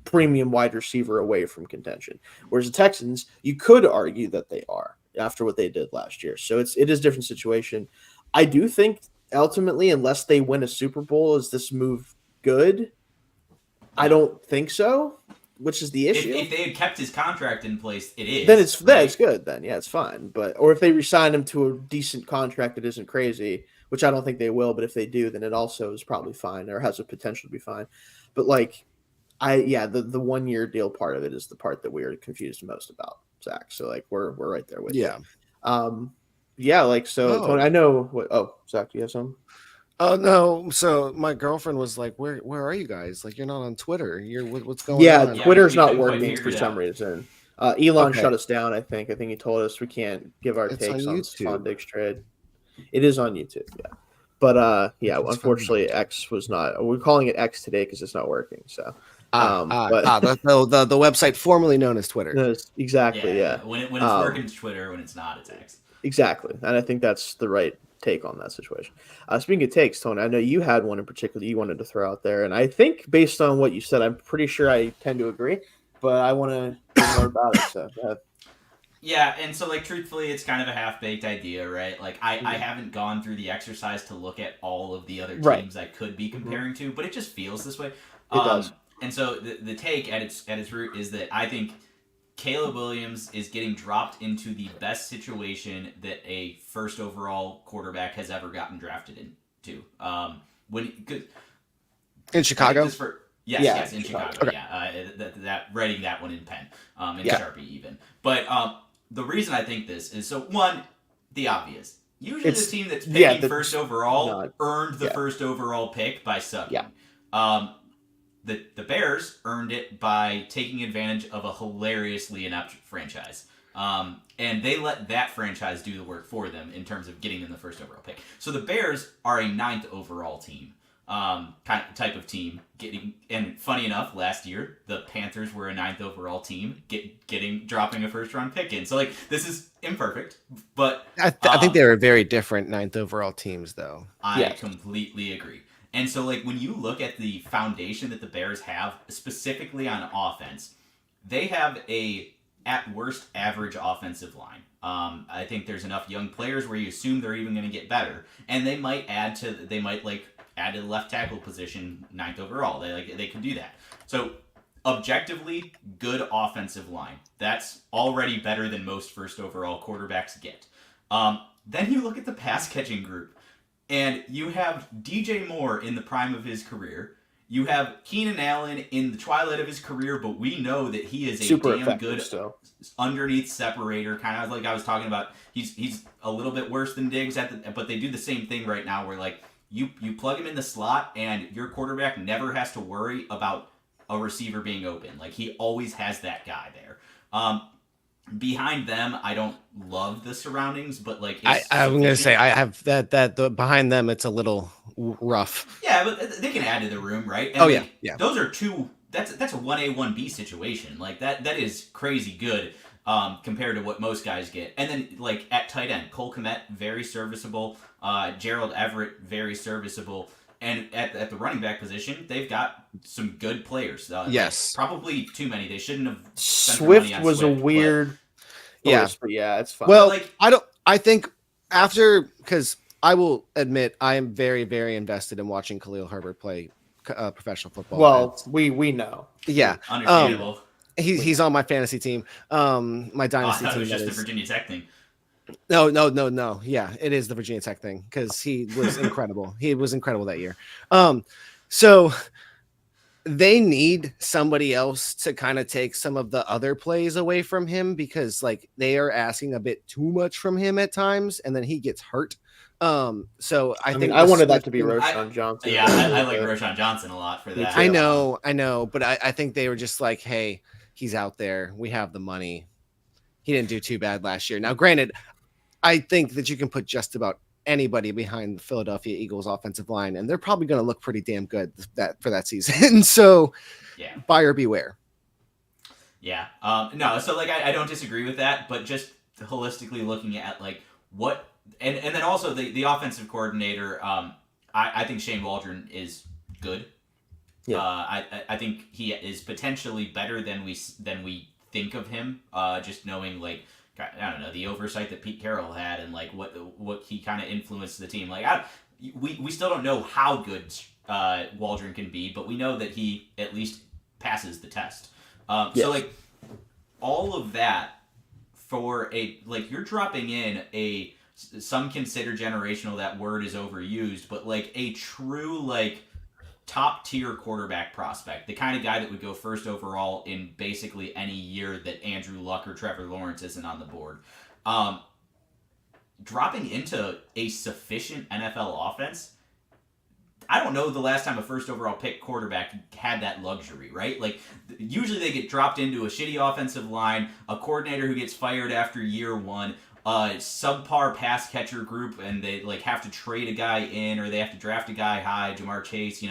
premium wide receiver away from contention. Whereas the Texans, you could argue that they are after what they did last year. So it is a different situation. I do think ultimately, unless they win a Super Bowl, is this move good? I don't think so, which is the issue. If they had kept his contract in place, it is. Then it's good. Then it's fine. Or if they re-sign him to a decent contract that isn't crazy, which I don't think they will. But if they do, then it also is probably fine or has a potential to be fine. But like, the 1 year deal part of it is the part that we are confused most about, Zach. So like we're right there with you. Tony, I know what. Oh, Zach, do you have some? Oh no! So my girlfriend was like, "Where are you guys? Like, you're not on Twitter. What's going on?" Yeah, Twitter's not working for some reason. Elon shut us down. I think he told us we can't give our takes on Stefon Diggs trade. It is on YouTube, yeah. But unfortunately, X was not. We're calling it X today because it's not working. So. The website formerly known as Twitter. Exactly. Yeah. When it's working, it's Twitter. When it's not, it's X. Exactly, and I think that's the right take on that situation. Speaking of takes, Tony, I know you had one in particular you wanted to throw out there, and I think based on what you said, I'm pretty sure I tend to agree, but I want to hear more about it. So go ahead. Yeah, and so like truthfully, it's kind of a half-baked idea, right? Like I haven't gone through the exercise to look at all of the other teams I could be comparing to, but it just feels this way. It does. And so the take at its root is that I think Caleb Williams is getting dropped into the best situation that a first overall quarterback has ever gotten drafted into. In Chicago? Yes, in Chicago. Okay. That writing that one in pen, in Sharpie even. But the reason I think this is, so one, the obvious. Usually the team that's picking first overall earned the first overall pick by sucking. Yeah. The Bears earned it by taking advantage of a hilariously inept franchise. And they let that franchise do the work for them in terms of getting them the first overall pick. So the Bears are a 9th overall team, type of team. And funny enough, last year, the Panthers were a 9th overall team, dropping a first round pick in. So like this is imperfect, but I think they were very different 9th overall teams though. I completely agree. And so, like, when you look at the foundation that the Bears have, specifically on offense, they have a, at worst, average offensive line. I think there's enough young players where you assume they're even going to get better, and they might add to the left tackle position, 9th overall. They can do that. So objectively, good offensive line. That's already better than most first overall quarterbacks get. Then you look at the pass catching group, and you have DJ Moore in the prime of his career. You have Keenan Allen in the twilight of his career, but we know that he is a Super damn good still. Underneath separator, kind of like I was talking about. He's a little bit worse than Diggs but they do the same thing right now where like you plug him in the slot and your quarterback never has to worry about a receiver being open. Like he always has that guy there. Behind them, I don't love the surroundings, but like I'm gonna say I have that behind them it's a little rough. Yeah, but they can add to the room, right? And yeah. Those are two. That's a 1A 1B situation. Like that is crazy good compared to what most guys get. And then like at tight end, Cole Kmet very serviceable. Gerald Everett very serviceable. And at the running back position, they've got some good players. Yes, probably too many. They shouldn't have. Swift was Swift, a weird. But it's fine. Well, like I think after because I will admit I am very very invested in watching Khalil Herbert play professional football. Well, we know. Yeah, understandable. He's on my fantasy team. My dynasty team. It was just the Virginia Tech thing. No. Yeah, it is the Virginia Tech thing because he was incredible. He was incredible that year. So they need somebody else to kind of take some of the other plays away from him because like they are asking a bit too much from him at times, and then he gets hurt. So I think I wanted that to be Roschon Johnson. Yeah, I like Roschon Johnson a lot for that. I know, but I think they were just like, hey, he's out there. We have the money. He didn't do too bad last year. Now, granted, I think that you can put just about anybody behind the Philadelphia Eagles offensive line, and they're probably going to look pretty damn good for that season. So, yeah, buyer beware. Yeah. No. So, like, I don't disagree with that, but just holistically looking at like what, and then also the offensive coordinator. I think Shane Waldron is good. Yeah. I think he is potentially better than we think of him. Just knowing like. I don't know, the oversight that Pete Carroll had and like what he kind of influenced the team. Like we still don't know how good Waldron can be, but we know that he at least passes the test. Yes. So like all of that for you're dropping in some consider generational, that word is overused, but like a true like top tier quarterback prospect, the kind of guy that would go first overall in basically any year that Andrew Luck or Trevor Lawrence isn't on the board. Dropping into a sufficient NFL offense, I don't know the last time a first overall pick quarterback had that luxury, right? Like usually they get dropped into a shitty offensive line, a coordinator who gets fired after year one, subpar pass catcher group, and they like have to trade a guy in, or they have to draft a guy high, Jamar Chase,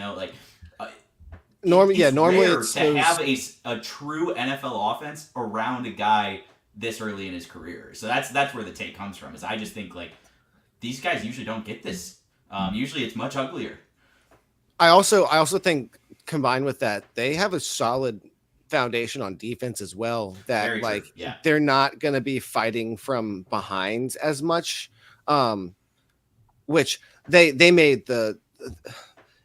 normally it's to have a true NFL offense around a guy this early in his career. So that's where the take comes from. Is I just think like these guys usually don't get this. Usually it's much uglier. I also think combined with that, they have a solid foundation on defense as well, that they're not going to be fighting from behind as much, which they made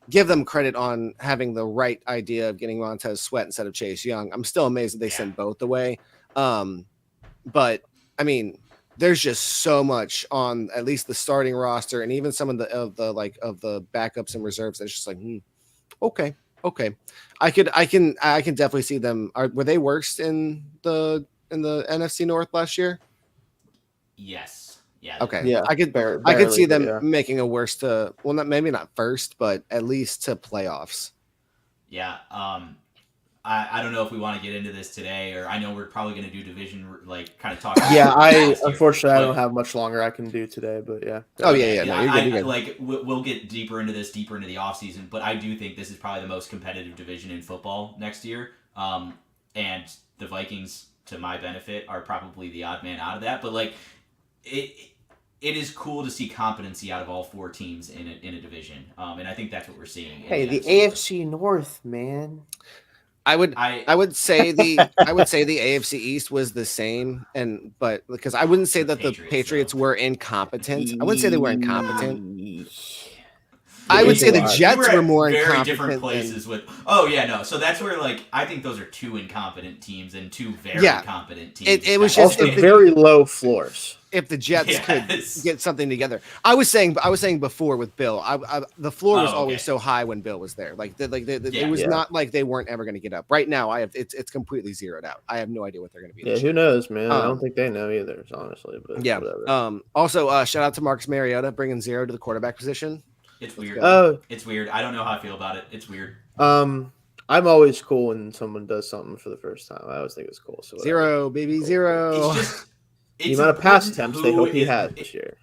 give them credit on having the right idea of getting Montez Sweat instead of Chase Young. I'm still amazed that they sent both away, but I mean there's just so much on at least the starting roster and even some of the backups and reserves that's just like okay. I can definitely see them. Were they worst in the NFC North last year? Yes. Yeah. Okay. Yeah. I could see them making a worse to maybe not first, but at least to playoffs. Yeah. I don't know if we want to get into this today, or I know we're probably going to do division kind of talk. Yeah. Unfortunately I don't have much longer I can do today, but yeah. Oh yeah. No, you're good. Like we'll get deeper into the offseason, but I do think this is probably the most competitive division in football next year. And the Vikings, to my benefit, are probably the odd man out of that. But like it is cool to see competency out of all 4 teams in a division, and I think that's what we're seeing. Hey, the AFC North, man. I would say the AFC East was the same, but because I wouldn't say that the Patriots were incompetent. I wouldn't say they were incompetent. I would say the Jets were more very incompetent. Different places with. Oh yeah, no. So that's where I think those are 2 incompetent teams and 2 very competent teams. It was just also very low floors. If the Jets could get something together, I was saying before with Bill, the floor was always so high when Bill was there. It was not like they weren't ever going to get up. Right now, it's completely zeroed out. I have no idea what they're going to be. Yeah, who knows, man? I don't think they know either, honestly. But yeah. Whatever. Also, shout out to Marcus Mariota bringing 0 to the quarterback position. It's weird. It's weird. I don't know how I feel about it. It's weird. I'm always cool when someone does something for the first time. I always think it's cool. So 0, baby, 0. It's the amount of pass attempts they hope he had this year.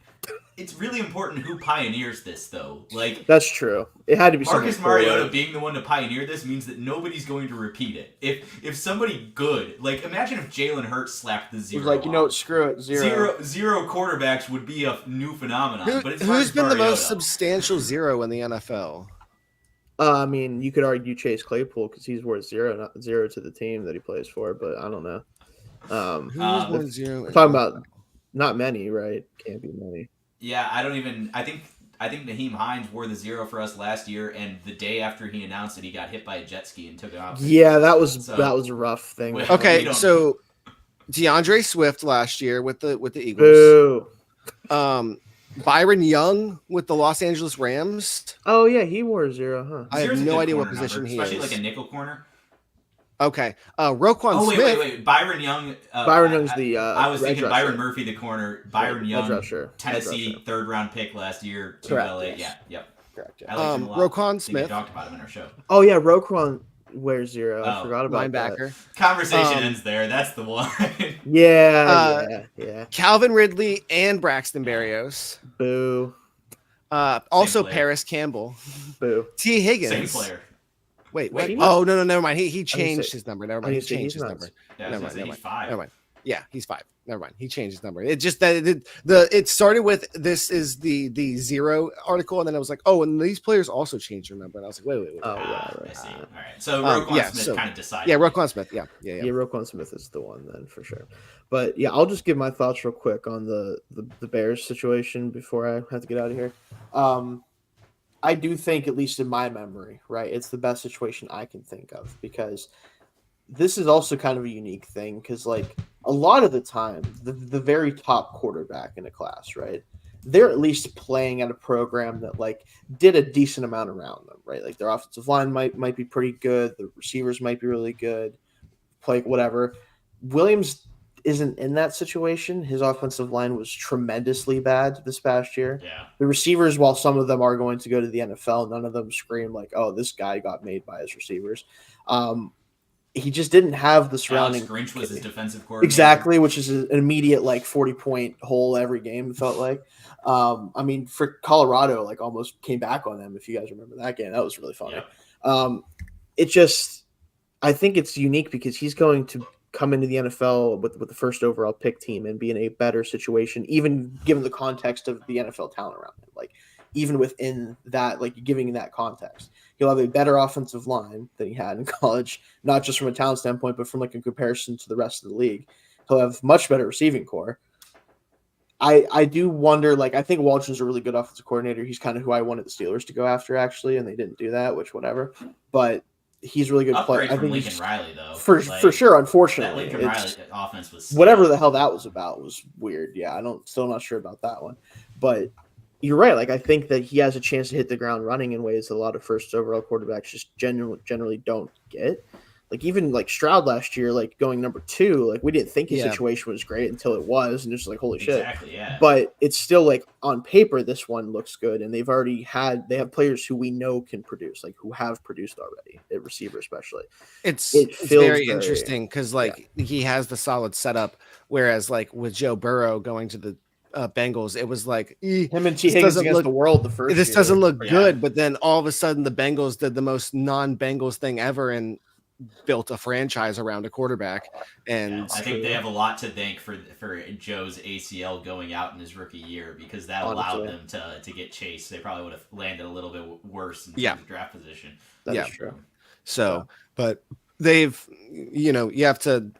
It's really important who pioneers this, though. That's true. It had to be Marcus Mariota being the one to pioneer this means that nobody's going to repeat it. If somebody good, imagine if Jalen Hurts slapped the 0. Screw it, 0. Zero quarterbacks would be a new phenomenon. But who's been the most substantial 0 in the NFL? I mean, you could argue Chase Claypool because he's worth 0, not 0 to the team that he plays for. But I don't know. Who's worth 0? Talking about not many, right? Can't be many. Yeah, I think Naheem Hines wore the 0 for us last year, and the day after he announced it, he got hit by a jet ski and took it off. Yeah, that was a rough thing. Okay, so DeAndre Swift last year with the Eagles. Boo. Byron Young with the Los Angeles Rams. Oh yeah, he wore 0, huh? I have no idea what position he is. Especially like a nickel corner. Okay. Roquan Smith. Wait. Byron Young. Byron Young's the I was thinking rusher. Byron Murphy, the corner. Byron Young, Tennessee, rusher. 3rd round pick last year to Correct, LA. yes. Yeah, yep. Correct. Yeah. I liked him a lot. Roquan Smith. We talked about him in our show. Oh yeah, Roquan wears 0. I forgot about linebacker. That. Conversation ends there. That's the one. Yeah. Calvin Ridley and Braxton Berrios. Boo. Also Paris Campbell. Boo. T. Higgins. Same player. Wait. Oh no, never mind. He changed his number. Never mind. He changed his number. Yeah, never mind. He's 5. Never mind. Yeah, he's 5. Never mind. He changed his number. It just that it started with this is the 0 article, and then I was like, oh, and these players also changed their number, and I was like, wait. Oh, right. I see. All right. So Roquan Smith kind of decided. Yeah, Roquan Smith. Yeah. Roquan Smith is the one then for sure. But yeah, I'll just give my thoughts real quick on the Bears situation before I have to get out of here. I do think, at least in my memory, right, it's the best situation I can think of because this is also kind of a unique thing because, a lot of the time, the very top quarterback in a class, right, they're at least playing at a program that, did a decent amount around them, right? Their offensive line might be pretty good. The receivers might be really good. Play whatever. Williams isn't in that situation. His offensive line was tremendously bad this past year. Yeah. The receivers, while some of them are going to go to the NFL, none of them scream this guy got made by his receivers. He just didn't have the surrounding. Alex Grinch was his defensive coordinator. Exactly, which is an immediate 40-point hole every game. It felt like. For Colorado, almost came back on them. If you guys remember that game, that was really funny. Yeah. I think it's unique because he's going to come into the NFL with the first overall pick team and be in a better situation, even given the context of the NFL talent around him. Even within that, giving that context, he'll have a better offensive line than he had in college, not just from a talent standpoint, but from a comparison to the rest of the league. He'll have much better receiving core. I do wonder, I think Waldron's a really good offensive coordinator. He's kind of who I wanted the Steelers to go after, actually, and they didn't do that, which whatever. But he's a really good player. I think Lincoln Riley, though. For sure, unfortunately. That Lincoln Riley offense was whatever the hell that was about was weird. Yeah, still not sure about that one. But you're right. I think that he has a chance to hit the ground running in ways that a lot of first overall quarterbacks just generally don't get. Even Stroud last year, going number 2, we didn't think his situation was great until it was, and it's holy shit. Exactly, yeah. But it's still on paper, this one looks good, and they have players who we know can produce, who have produced already at receiver, especially. It's very interesting because he has the solid setup, whereas with Joe Burrow going to the Bengals, it was him and T. Higgins against the world the first. This doesn't look good, but then all of a sudden the Bengals did the most non-Bengals thing ever, and built a franchise around a quarterback. And I think they have a lot to thank for Joe's ACL going out in his rookie year, because that allowed them to get Chase. They probably would have landed a little bit worse in terms of draft position. That's true. So, but they've, you have to.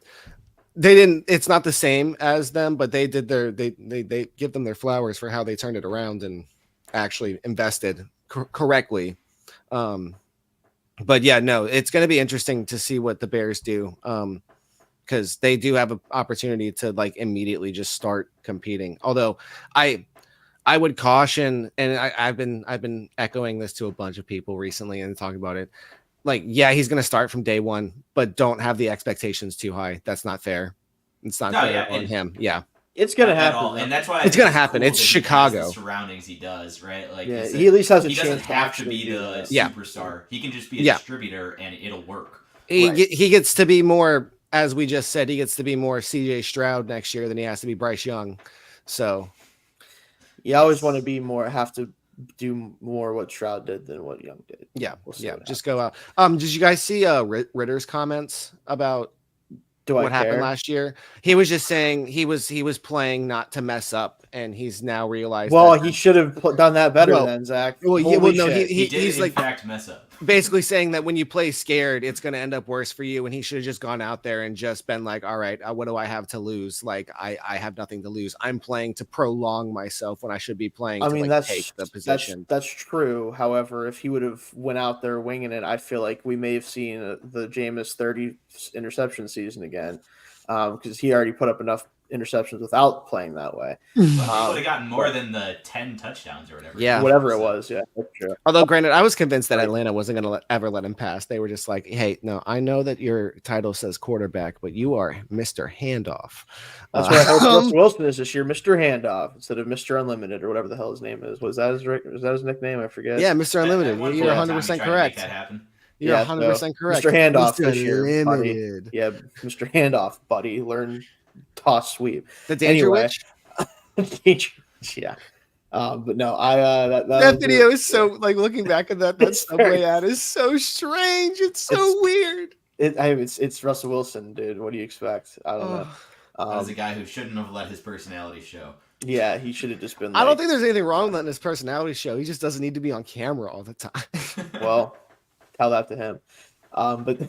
They didn't. It's not the same as them, but they did they give them their flowers for how they turned it around and actually invested correctly. But yeah, no, it's going to be interesting to see what the Bears do, because they do have an opportunity to like immediately just start competing. Although I would caution, and I've been echoing this to a bunch of people recently and talking about it. Like, yeah, he's going to start from day one, but don't have the expectations too high. That's not fair. It's not fair on him. Yeah. It's going to happen. And that's why it's going to happen. It's Chicago. The surroundings he does, right? Like, he at least has a chance. He doesn't have to be the superstar. He can just be a distributor and it'll work. He gets to be more, as we just said, he gets to be more CJ Stroud next year than he has to be Bryce Young. So you always want to be more, have to do more what Stroud did than what Young did. Yeah. Just go out. Did you guys see Ritter's comments about what happened last year? He was just saying he was playing not to mess up, and he's now realized. Well, he should have done that better then, Zach. Well, he did in fact mess up. Basically saying that when you play scared, it's going to end up worse for you. And he should have just gone out there and just been like, all right, what do I have to lose? Like, I have nothing to lose. I'm playing to prolong myself when I should be playing to take the position. That's true. However, if he would have went out there winging it, I feel like we may have seen the Jameis 30 interception season again, because he already put up enough interceptions without playing that way. Well, he would have gotten more than the 10 touchdowns or whatever. Yeah, whatever it was. Yeah, that's true. Although, granted, I was convinced that Atlanta wasn't going to ever let him pass. They were just like, "Hey, no, I know that your title says quarterback, but you are Mr. Handoff." That's what I hope Russell Wilson is this year, Mr. Handoff, instead of Mr. Unlimited or whatever the hell his name is. Was that his nickname? I forget. Yeah, Mr. Unlimited. You're 100% correct. You're 100% correct. Mr. Handoff Mr. this year, buddy. Yeah, Mr. Handoff, buddy. Learn toss sweep. The danger witch. Yeah. But no, that video is so, like, looking back at that subway ad is so strange. It's so weird. It's Russell Wilson, dude. What do you expect? I don't know. As a guy who shouldn't have let his personality show. Yeah, he should have just been. I don't think there's anything wrong with letting his personality show. He just doesn't need to be on camera all the time. Well, tell that to him. But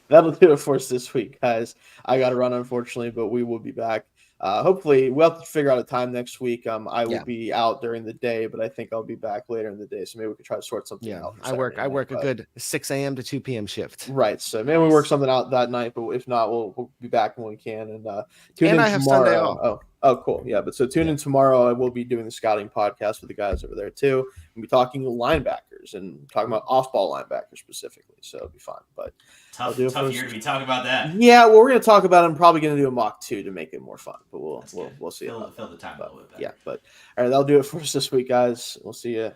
that'll do it for us this week, guys. I got to run, unfortunately, but we will be back. Hopefully, we'll have to figure out a time next week. I will be out during the day, but I think I'll be back later in the day. So maybe we could try to sort something out. I work a good 6 a.m. to 2 p.m. shift. Right. So maybe we work something out that night, but if not, we'll be back when we can. And tune in I have tomorrow. Sunday off. Oh, cool. Yeah. But so tune in tomorrow. I will be doing the scouting podcast with the guys over there too. We'll be talking linebackers and talking about off-ball linebackers specifically. So it'll be fun. But tough year to be talking about that. Yeah. Well, we're going to talk about it. I'm probably going to do a mock 2 to make it more fun, but we'll see. Fill the time a little bit better. Yeah. But all right, that'll do it for us this week, guys. We'll see you